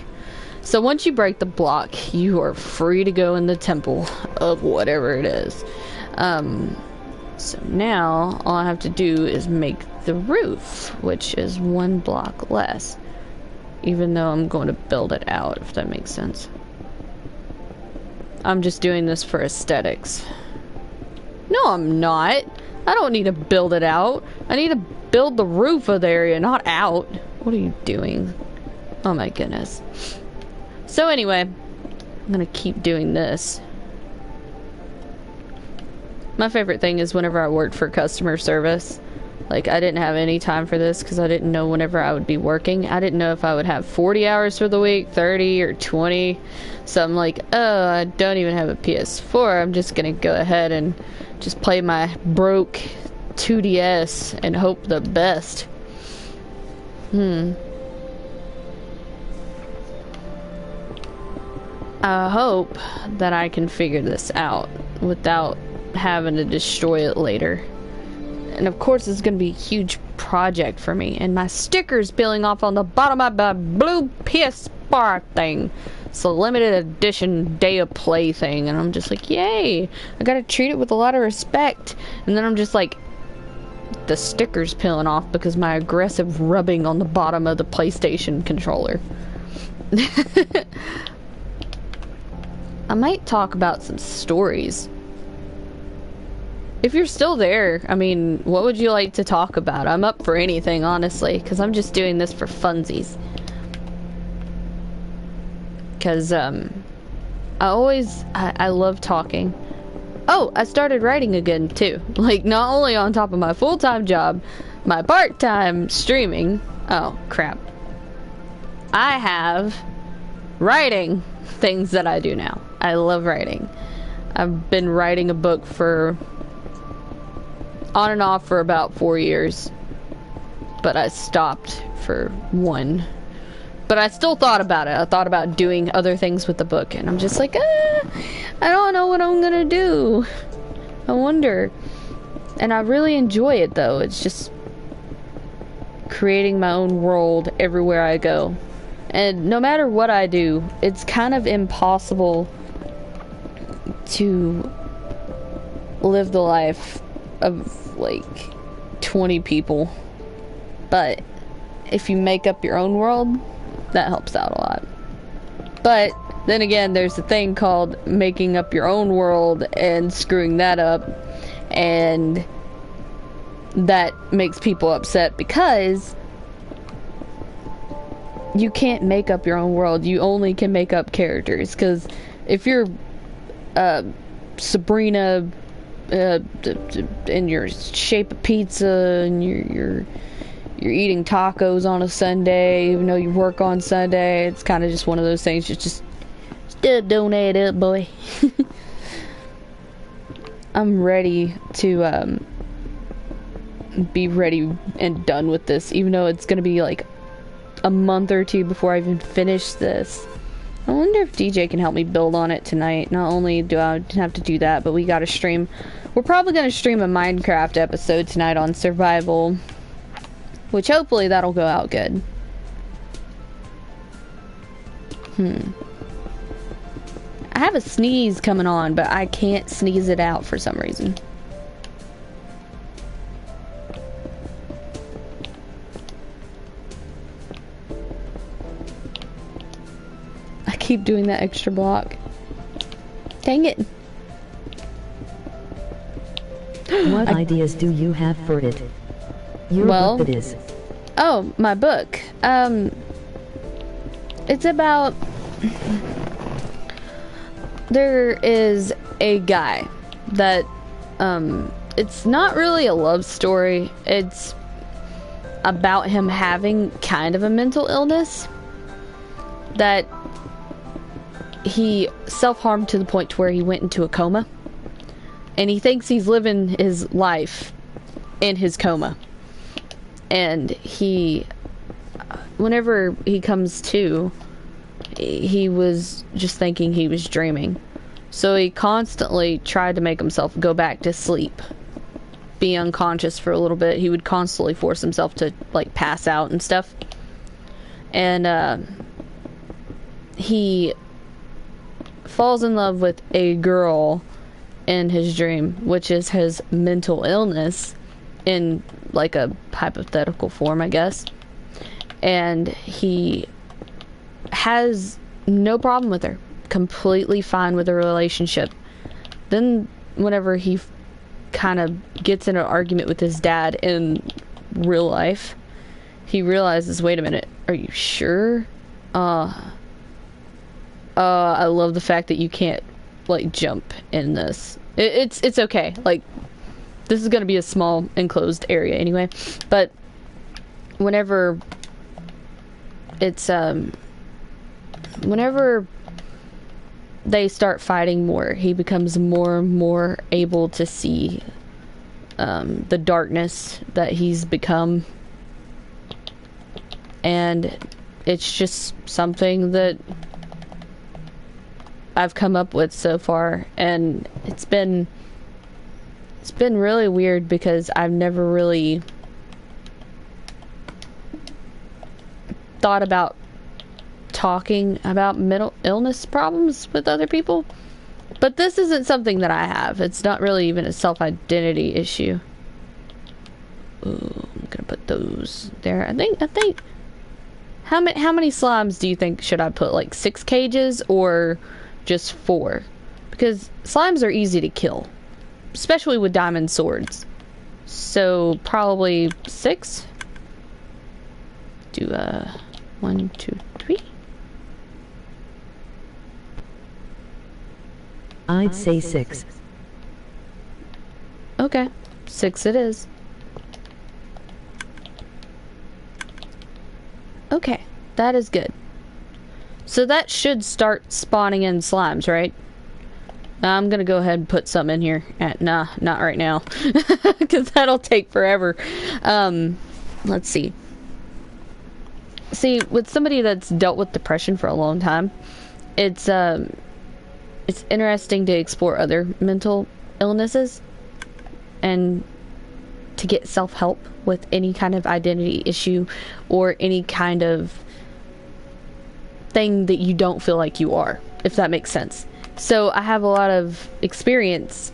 So once you break the block, you are free to go in the temple of whatever it is. So now all I have to do is make the roof, which is 1 block less. Even though I'm going to build it out, if that makes sense. I'm just doing this for aesthetics. No, I'm not. I don't need to build it out. I need to build the roof of the area, not out. What are you doing? Oh my goodness. So anyway, I'm gonna keep doing this. My favorite thing is whenever I worked for customer service, like I didn't have any time for this because I didn't know whenever I would be working. I didn't know if I would have 40 hours for the week, 30 or 20. So I'm like, oh, I don't even have a PS4. I'm just gonna go ahead and just play my broke 2DS and hope the best. I hope that I can figure this out without having to destroy it later. And of course it's gonna be a huge project for me, and my sticker's peeling off on the bottom of my blue PS4 thing. It's a limited edition day of play thing, and I'm just like, yay, I gotta treat it with a lot of respect. And then I'm just like, the sticker's peeling off because my aggressive rubbing on the bottom of the PlayStation controller. I might talk about some stories. If you're still there, I mean, what would you like to talk about? I'm up for anything, honestly, because I'm just doing this for funsies. Because, I love talking. Oh, I started writing again, too. Like, not only on top of my full-time job, my part-time streaming. Oh, crap. I have writing things that I do now. I love writing. I've been writing a book for on and off for about 4 years, but I stopped for 1. But I still thought about it. I thought about doing other things with the book, and I'm just like, I don't know what I'm gonna do. I wonder. And I really enjoy it, though. It's just creating my own world everywhere I go. And no matter what I do, it's kind of impossible to live the life of like 20 people. But if you make up your own world, that helps out a lot. But then again, there's a thing called making up your own world and screwing that up, and that makes people upset because you can't make up your own world. You only can make up characters. Because if you're Sabrina in your shape of pizza and you're eating tacos on a Sunday, even though you work on Sunday, it's kind of just one of those things. Just still don't add up, boy. I'm ready to be ready and done with this, even though it's gonna be like a month or 2 before I even finish this. I wonder if DJ can help me build on it tonight. Not only do I have to do that, but we gotta stream. We're probably gonna stream a Minecraft episode tonight on survival, which hopefully that'll go out good. I have a sneeze coming on, but I can't sneeze it out for some reason. I keep doing that extra block. Dang it. What ideas do you have for it? Your Well, book it is. Oh, my book. It's about... There is a guy that, it's not really a love story. It's about him having kind of a mental illness that he self-harmed to the point to where he went into a coma. And he thinks he's living his life in his coma. And he, whenever he comes to, he was just thinking he was dreaming. So he constantly tried to make himself go back to sleep, be unconscious for a little bit. He would constantly force himself to, like, pass out and stuff. And he falls in love with a girl in his dream, which is his mental illness in, like, a hypothetical form, I guess. And he has no problem with her, completely fine with the relationship. Then whenever he kind of gets in an argument with his dad in real life, he realizes, wait a minute, are you sure? I love the fact that you can't, like, jump in this. It's okay. Like, this is gonna be a small enclosed area anyway. But whenever it's whenever they start fighting more, he becomes more and more able to see the darkness that he's become. And it's just something that I've come up with so far, and it's been really weird because I've never really thought about talking about mental illness problems with other people. But this isn't something that I have. It's not really even a self-identity issue. Ooh, I'm gonna put those there. I think how many slimes do you think should I put? Like 6 cages or just 4? Because slimes are easy to kill, especially with diamond swords. So probably 6. Do 1, 2, 3. I'd say 6. Okay, 6 it is. Okay, that is good. So that should start spawning in slimes, right? I'm gonna go ahead and put some in here. Nah, not right now. Because that'll take forever. Let's see. See, with somebody that's dealt with depression for a long time, it's interesting to explore other mental illnesses and to get self-help with any kind of identity issue or any kind of thing that you don't feel like you are, if that makes sense. So I have a lot of experience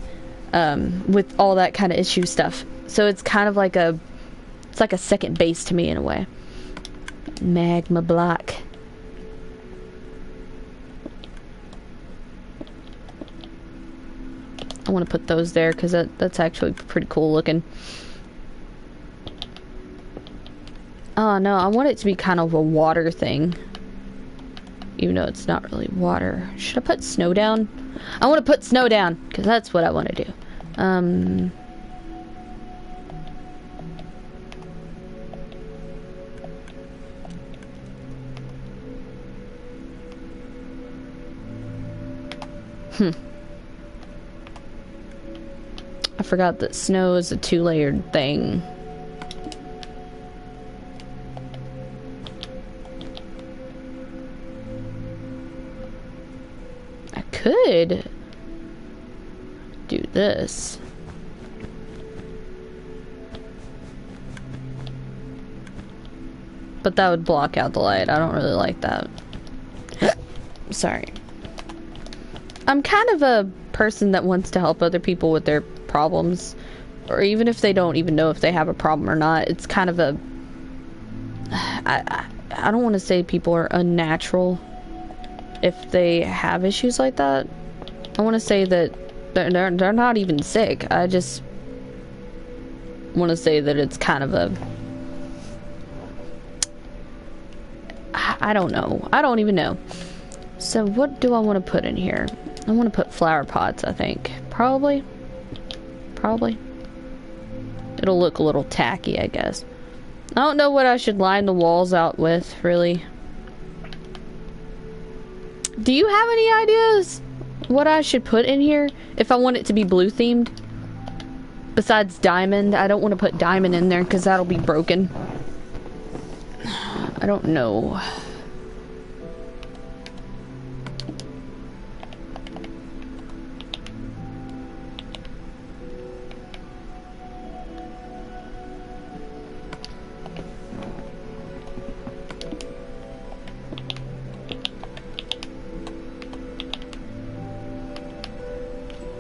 with all that kind of issue stuff. So it's kind of like it's like a second base to me in a way. Magma block. I want to put those there because that's actually pretty cool looking. Oh no, I want it to be kind of a water thing. Even though it's not really water. Should I put snow down? I want to put snow down because that's what I want to do. I forgot that snow is a 2-layered thing. I could do this. But that would block out the light. I don't really like that. Sorry. I'm kind of a person that wants to help other people with their problems, or even if they don't even know if they have a problem or not. It's kind of a I don't want to say people are unnatural, if they have issues like that. I want to say that they're not even sick. I just want to say that it's kind of a... I don't know. I don't even know. So what do I want to put in here? I want to put flower pots, I think. Probably. It'll look a little tacky, I guess. I don't know what I should line the walls out with, really. Do you have any ideas what I should put in here if I want it to be blue themed? Besides diamond, I don't want to put diamond in there because that'll be broken. I don't know.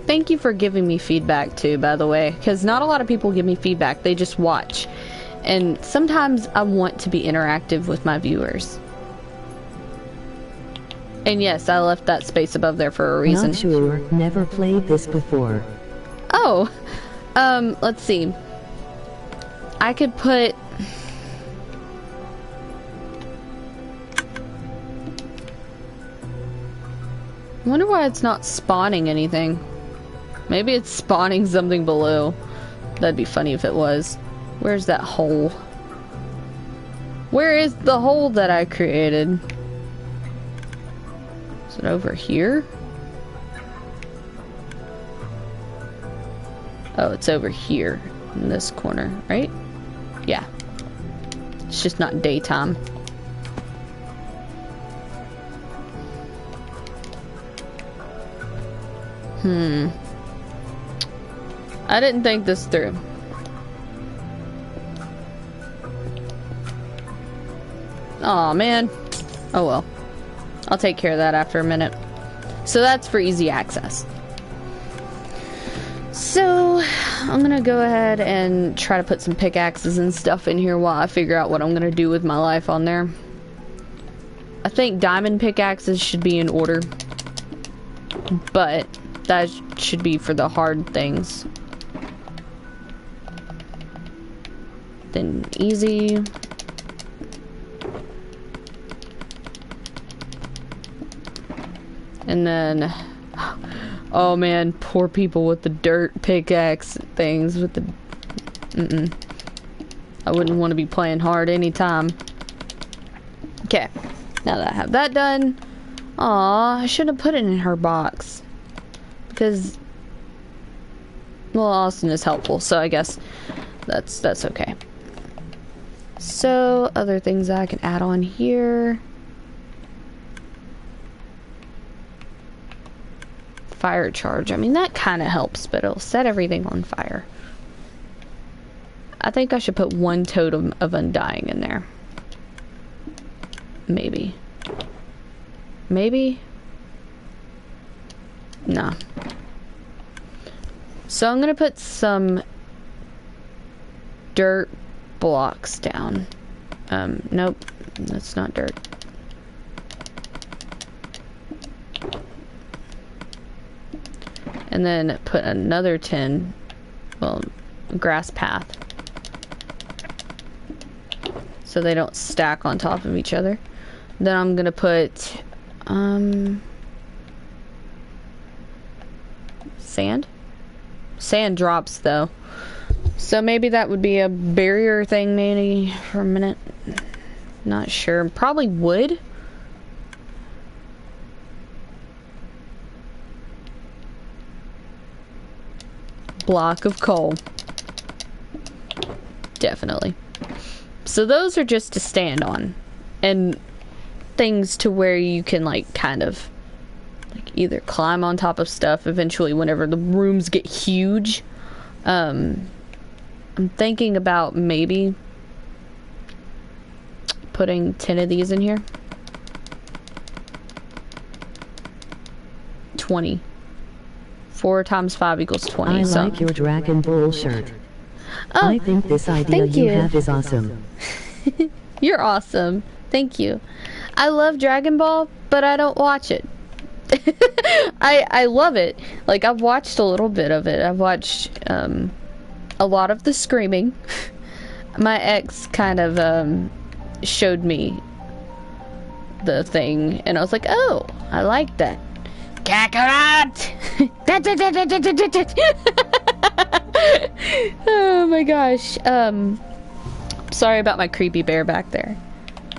Thank you for giving me feedback too, by the way, because not a lot of people give me feedback. They just watch. And sometimes I want to be interactive with my viewers. And yes, I left that space above there for a reason. Not sure. Never played this before. Oh, let's see. I could put... I wonder why it's not spawning anything. Maybe it's spawning something below. That'd be funny if it was. Where's that hole? Where is the hole that I created? Is it over here? Oh, it's over here in this corner, right? Yeah. It's just not daytime. I didn't think this through. Aw, man. Oh well. I'll take care of that after a minute. So that's for easy access. So, I'm gonna go ahead and try to put some pickaxes and stuff in here while I figure out what I'm gonna do with my life on there. I think diamond pickaxes should be in order. But that should be for the hard things. Then easy. And then, oh man, poor people with the dirt pickaxe things with the, I wouldn't want to be playing hard anytime. Okay, now that I have that done, aw, I should have put it in her box. Because, well, Austin is helpful, so I guess that's okay. So, other things I can add on here. Fire charge. I mean, that kind of helps, but it'll set everything on fire. I think I should put one totem of undying in there. Maybe. Maybe? Nah. So I'm gonna put some dirt blocks down. Nope, that's not dirt. And then put another 10, well, grass path. So they don't stack on top of each other. Then I'm gonna put, sand? Sand drops though. So maybe that would be a barrier thing maybe for a minute. Not sure. Probably wood. Block of coal. Definitely. So those are just to stand on. And things to where you can like kind of like either climb on top of stuff eventually whenever the rooms get huge. I'm thinking about maybe putting 10 of these in here. 20. 4 times 5 equals 20. I like your Dragon Ball shirt. Oh, I think this idea you have is awesome. You're awesome. Thank you. I love Dragon Ball, but I don't watch it. I love it. Like, I've watched a little bit of it. I've watched a lot of the screaming. My ex kind of showed me the thing, and I was like, oh, I like that. Kakarot! Oh my gosh. Sorry about my creepy bear back there.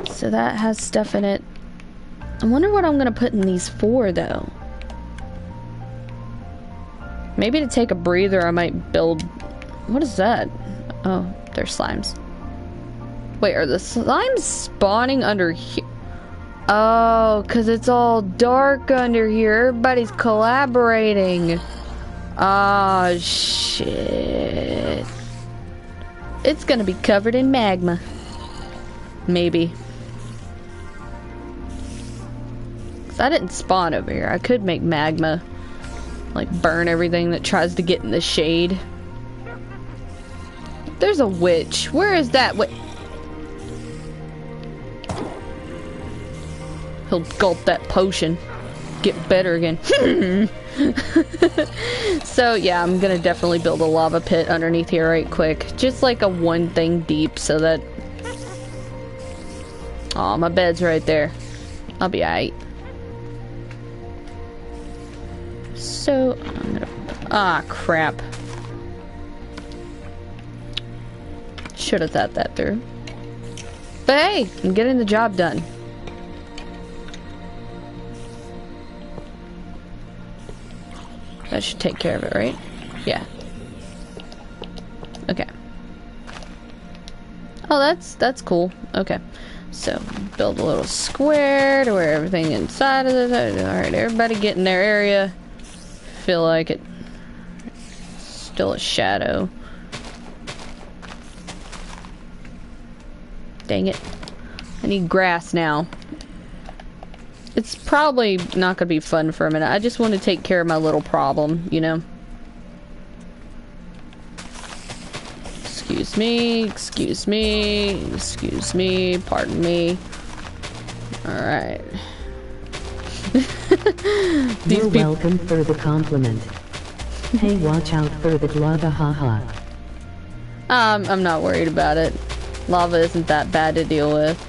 So that has stuff in it. I wonder what I'm gonna put in these for, though. Maybe to take a breather, I might build... What is that? Oh, they're slimes. Wait, are the slimes spawning under here? Oh, because it's all dark under here. Everybody's collaborating. Oh, shit. It's gonna be covered in magma. Maybe. Because I didn't spawn over here. I could make magma. Like, burn everything that tries to get in the shade. There's a witch. Where is that witch? He'll gulp that potion. Get better again. So yeah, I'm gonna definitely build a lava pit underneath here right quick. Just like a one thing deep so that... Aw, my bed's right there. I'll be alright. So, I'm gonna... Ah, crap. Should have thought that through. But hey, I'm getting the job done. That should take care of it, right? Yeah. Okay. Oh, that's cool. Okay. So, build a little square to where everything inside of it. Alright, everybody get in their area. Feel like it. Still a shadow. Dang it. I need grass now. It's probably not gonna be fun for a minute. I just want to take care of my little problem, you know? Excuse me, excuse me, excuse me, pardon me. Alright. You're welcome for the compliment. Hey, watch out for the lava, haha. I'm not worried about it. Lava isn't that bad to deal with.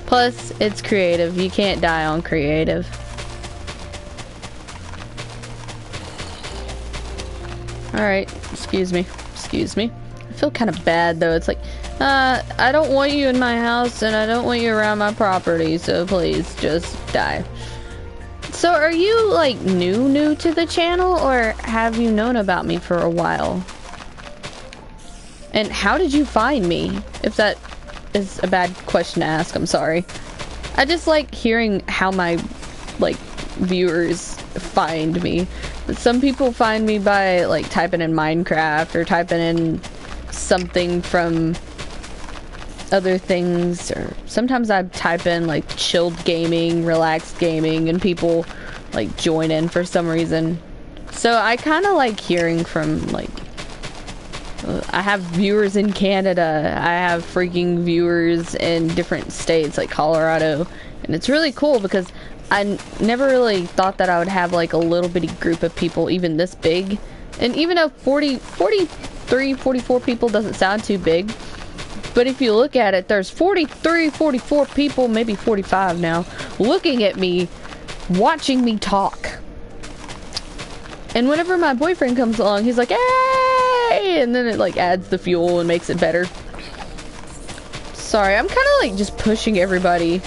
Plus, it's creative. You can't die on creative. Alright, excuse me. Excuse me. I feel kind of bad, though. It's like, I don't want you in my house, and I don't want you around my property, so please, just die. So, are you, like, new to the channel, or have you known about me for a while? And how did you find me? If that is a bad question to ask, I'm sorry. I just like hearing how my, like, viewers find me. Some people find me by, like, typing in Minecraft or typing in something from other things, or sometimes I type in, like, chilled gaming, relaxed gaming, and people, like, join in for some reason. So I kind of like hearing from, like, I have viewers in Canada. I have freaking viewers in different states like Colorado. And it's really cool because I never really thought that I would have like a little bitty group of people even this big. And even though 43, 44 people doesn't sound too big, but if you look at it, there's 43, 44 people, maybe 45 now, looking at me, watching me talk. And whenever my boyfriend comes along, he's like, hey! And then it like adds the fuel and makes it better. Sorry, I'm kind of like just pushing everybody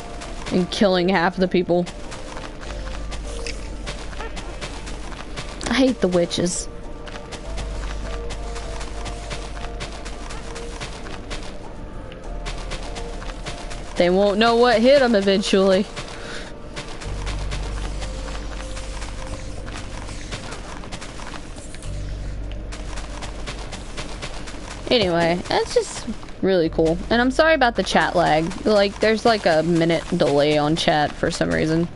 and killing half the people. I hate the witches. They won't know what hit them eventually. Anyway, that's just really cool. And I'm sorry about the chat lag. Like, there's like a minute delay on chat for some reason.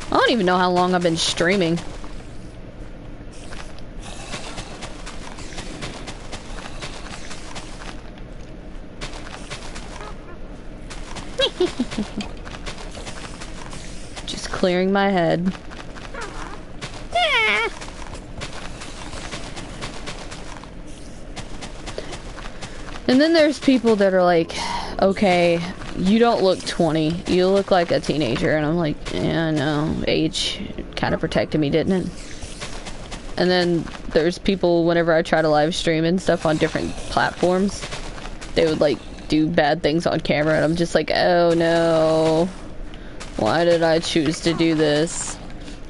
I don't even know how long I've been streaming. clearing my head. And then there's people that are like, okay, you don't look 20, you look like a teenager. And I'm like, yeah, no, age kind of protected me, didn't it? And then there's people, whenever I try to live stream and stuff on different platforms, they would like do bad things on camera, and I'm just like, oh no, why did I choose to do this?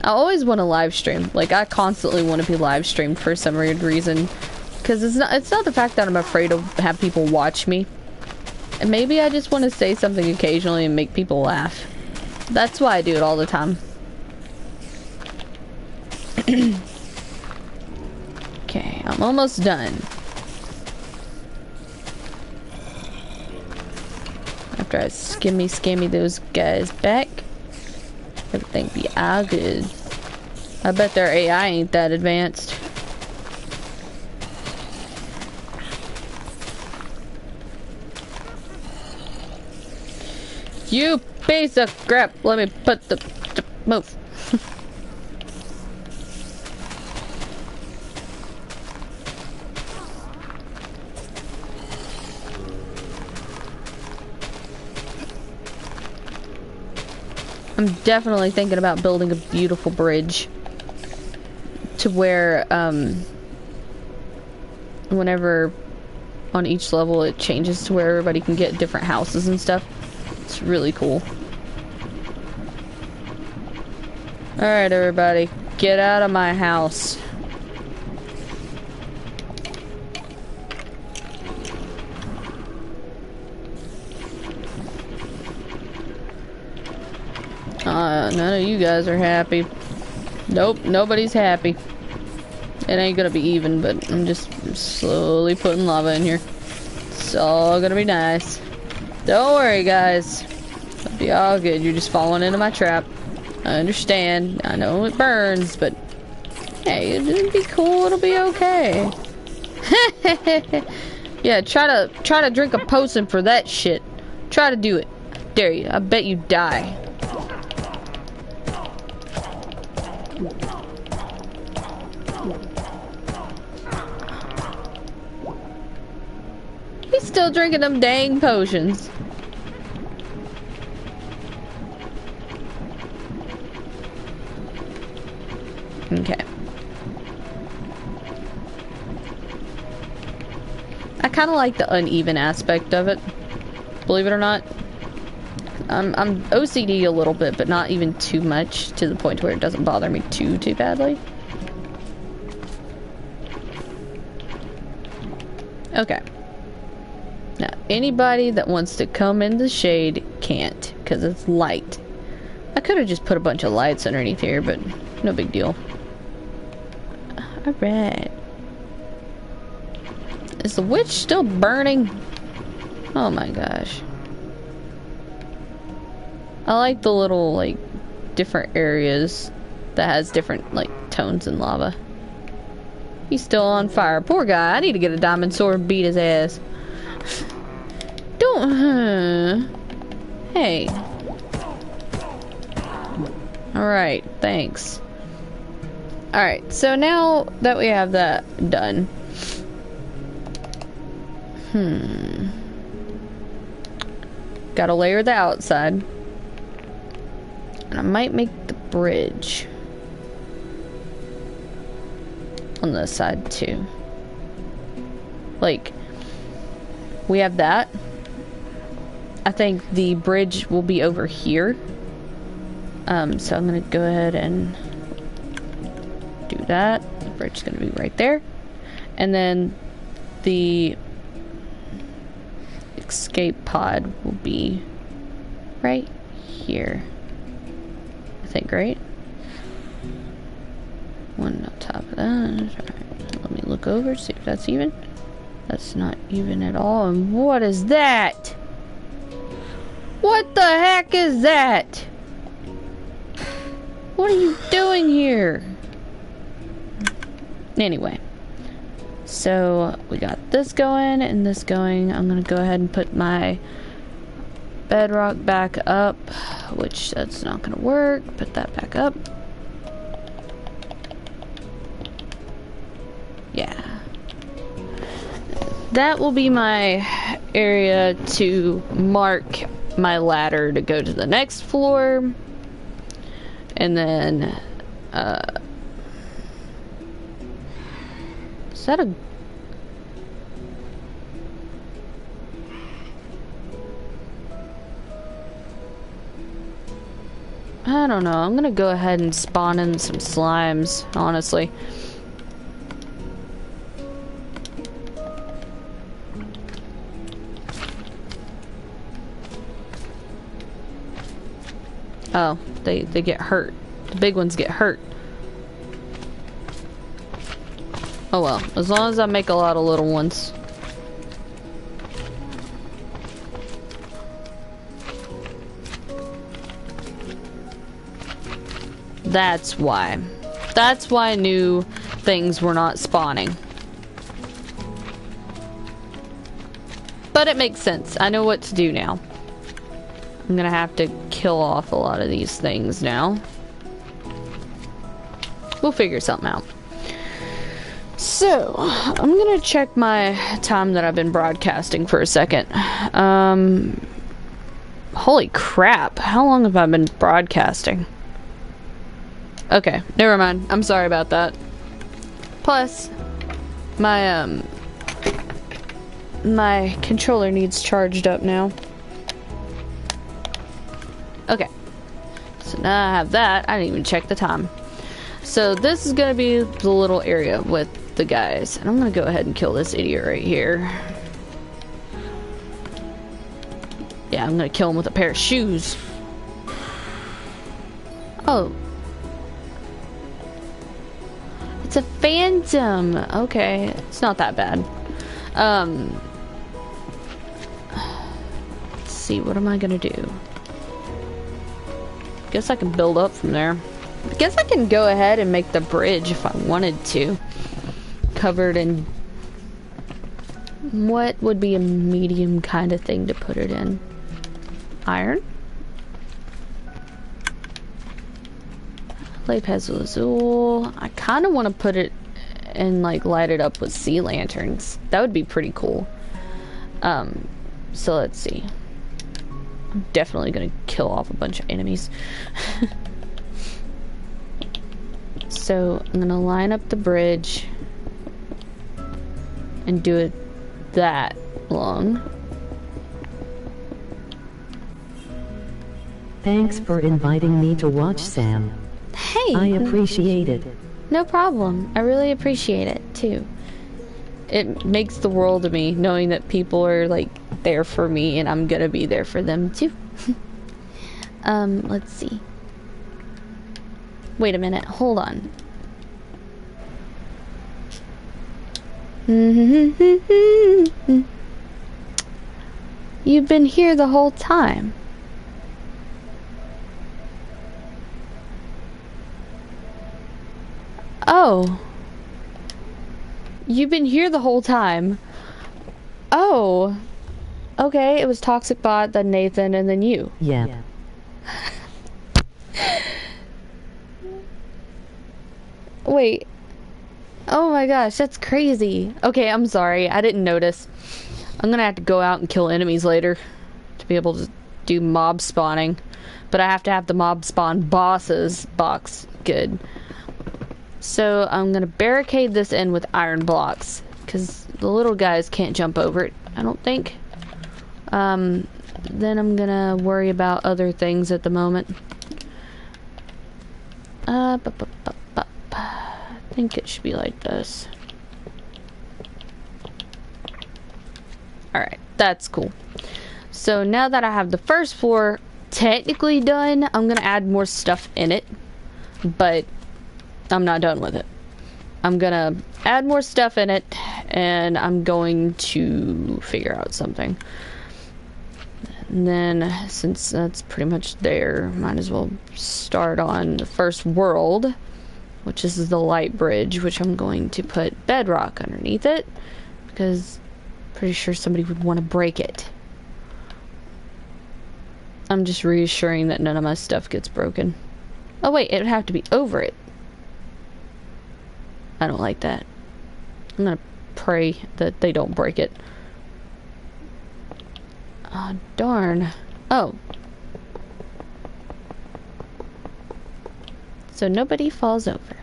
I always want to live stream. Like, I constantly want to be live streamed for some weird reason. Because it's not the fact that I'm afraid to have people watch me. And maybe I just want to say something occasionally and make people laugh. That's why I do it all the time. Okay, I'm almost done. After I scammy those guys back, everything be all good. I bet their AI ain't that advanced. You piece of crap! Let me put the move. I'm definitely thinking about building a beautiful bridge to where, whenever on each level it changes to where everybody can get different houses and stuff. It's really cool. Alright, everybody, get out of my house. None of you guys are happy. Nope, nobody's happy. It ain't gonna be even, but I'm just slowly putting lava in here. It's all gonna be nice. Don't worry, guys. It'll be all good. You're just falling into my trap. I understand. I know it burns, but hey, it'll be cool. It'll be okay. Yeah, try to drink a potion for that shit. Try to do it. Dare you. I bet you die. He's still drinking them dang potions. Okay. I kind of like the uneven aspect of it, believe it or not. I'm OCD a little bit, but not even too much, to the point where it doesn't bother me too badly. Okay. Now, anybody that wants to come in the shade can't, because it's light. I could have just put a bunch of lights underneath here, but no big deal. Alright. Is the witch still burning? Oh my gosh. I like the little, like, different areas that has different, like, tones in lava. He's still on fire. Poor guy. I need to get a diamond sword and beat his ass. Don't, Hey. Alright, thanks. Alright, so now that we have that done. Gotta layer the outside. And I might make the bridge on this side too. Like, we have that. I think the bridge will be over here. So I'm gonna go ahead and do that. The bridge is gonna be right there. And then the escape pod will be right here. I think, right? One on top of that. Alright, let me look over, see if that's even. That's not even at all. And what is that? What the heck is that? What are you doing here? Anyway. So, we got this going and this going. I'm gonna go ahead and put my bedrock back up, which that's not gonna work. Put that back up. Yeah. That will be my area to mark my ladder to go to the next floor. And then, is that a... I don't know. I'm gonna go ahead and spawn in some slimes, honestly. Oh, they get hurt. The big ones get hurt. Oh well, as long as I make a lot of little ones. That's why. That's why new things were not spawning. But it makes sense. I know what to do now. I'm gonna have to kill off a lot of these things now. We'll figure something out. So, I'm gonna check my time that I've been broadcasting for a second. Holy crap. How long have I been broadcasting? Okay, never mind. I'm sorry about that. Plus, my my controller needs charged up now. Okay. So now I have that. I didn't even check the time. So this is gonna be the little area with the guys. And I'm gonna go ahead and kill this idiot right here. Yeah, I'm gonna kill him with a pair of shoes. Oh. It's a phantom. Okay, it's not that bad. Let's see, what am I gonna do? Guess I can build up from there. I guess I can go ahead and make the bridge if I wanted to. Covered in... What would be a medium kind of thing to put it in? Iron? Lapis Lazuli. I kind of want to put it and like light it up with sea lanterns. That would be pretty cool. So let's see. I'm definitely gonna kill off a bunch of enemies. So I'm gonna line up the bridge and do it that long. Thanks for inviting me to watch, Sam. Hey! I appreciate it. No problem. I really appreciate it, too. It makes the world to me, knowing that people are, like, there for me, and I'm gonna be there for them, too. Let's see. Wait a minute. Hold on. You've been here the whole time. Oh. You've been here the whole time. Oh. Okay, it was Toxic Bot, then Nathan, and then you. Yeah. Wait. Oh my gosh, that's crazy. Okay, I'm sorry. I didn't notice. I'm gonna have to go out and kill enemies later to be able to do mob spawning. But I have to have the mob spawn bosses box good. So I'm gonna barricade this in with iron blocks because the little guys can't jump over it, I don't think. Then I'm gonna worry about other things at the moment. I think it should be like this. Alright, that's cool. So now that I have the first floor technically done, I'm gonna add more stuff in it, but I'm not done with it. I'm gonna add more stuff in it, and I'm going to figure out something. And then, since that's pretty much there, might as well start on the first world, which is the light bridge, which I'm going to put bedrock underneath it, because I'm pretty sure somebody would want to break it. I'm just reassuring that none of my stuff gets broken. Oh wait, it would have to be over it. I don't like that. I'm gonna pray that they don't break it. Oh, darn. Oh. So nobody falls over.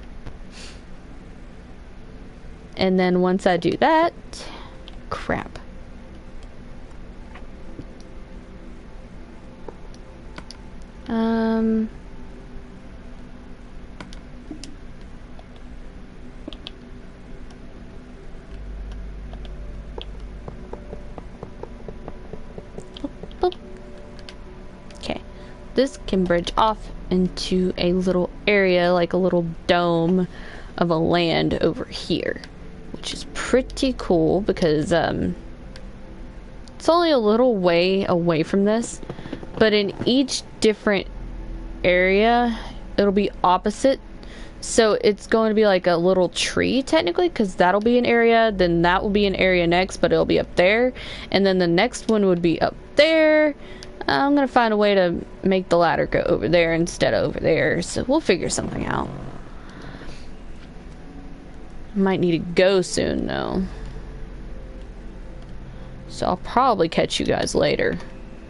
And then once I do that... Crap. Okay. This can bridge off into a little area, like a little dome of a land over here, which is pretty cool because it's only a little way away from this, but in each different area it'll be opposite. So it's going to be like a little tree technically, because that'll be an area, then that will be an area next, but it'll be up there, and then the next one would be up there. I'm gonna find a way to make the ladder go over there instead of over there, so we'll figure something out. Might need to go soon though, so I'll probably catch you guys later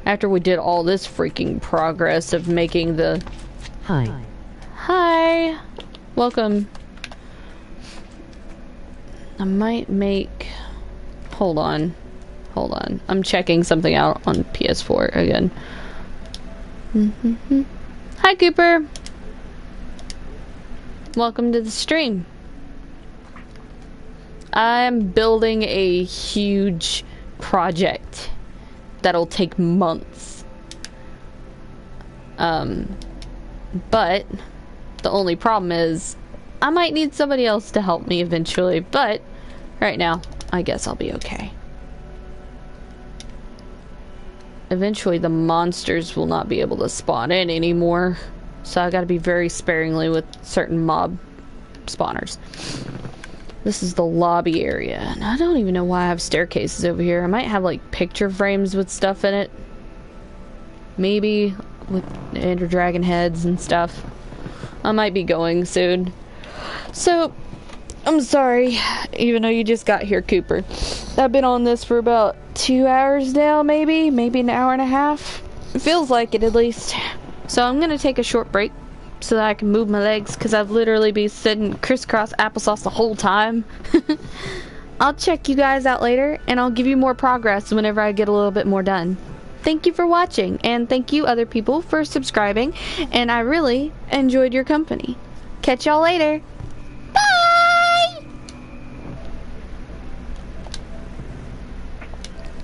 after we did all this freaking progress of making the... Hi. Welcome. I might make... Hold on. I'm checking something out on PS4 again. Hi, Cooper. Welcome to the stream. I'm building a huge project that'll take months. But the only problem is I might need somebody else to help me eventually, but right now I guess I'll be okay. Eventually the monsters will not be able to spawn in anymore, so I gotta be very sparingly with certain mob spawners. This is the lobby area, and I don't even know why I have staircases over here. I might have like picture frames with stuff in it. Maybe with Ender Dragon heads and stuff. I might be going soon. So, I'm sorry, even though you just got here, Cooper. I've been on this for about 2 hours now, maybe an hour and a half. It feels like it, at least. So I'm gonna take a short break so that I can move my legs, because I've literally been sitting crisscross applesauce the whole time. I'll check you guys out later, and I'll give you more progress whenever I get a little bit more done. Thank you for watching, and thank you other people for subscribing, and I really enjoyed your company. Catch y'all later!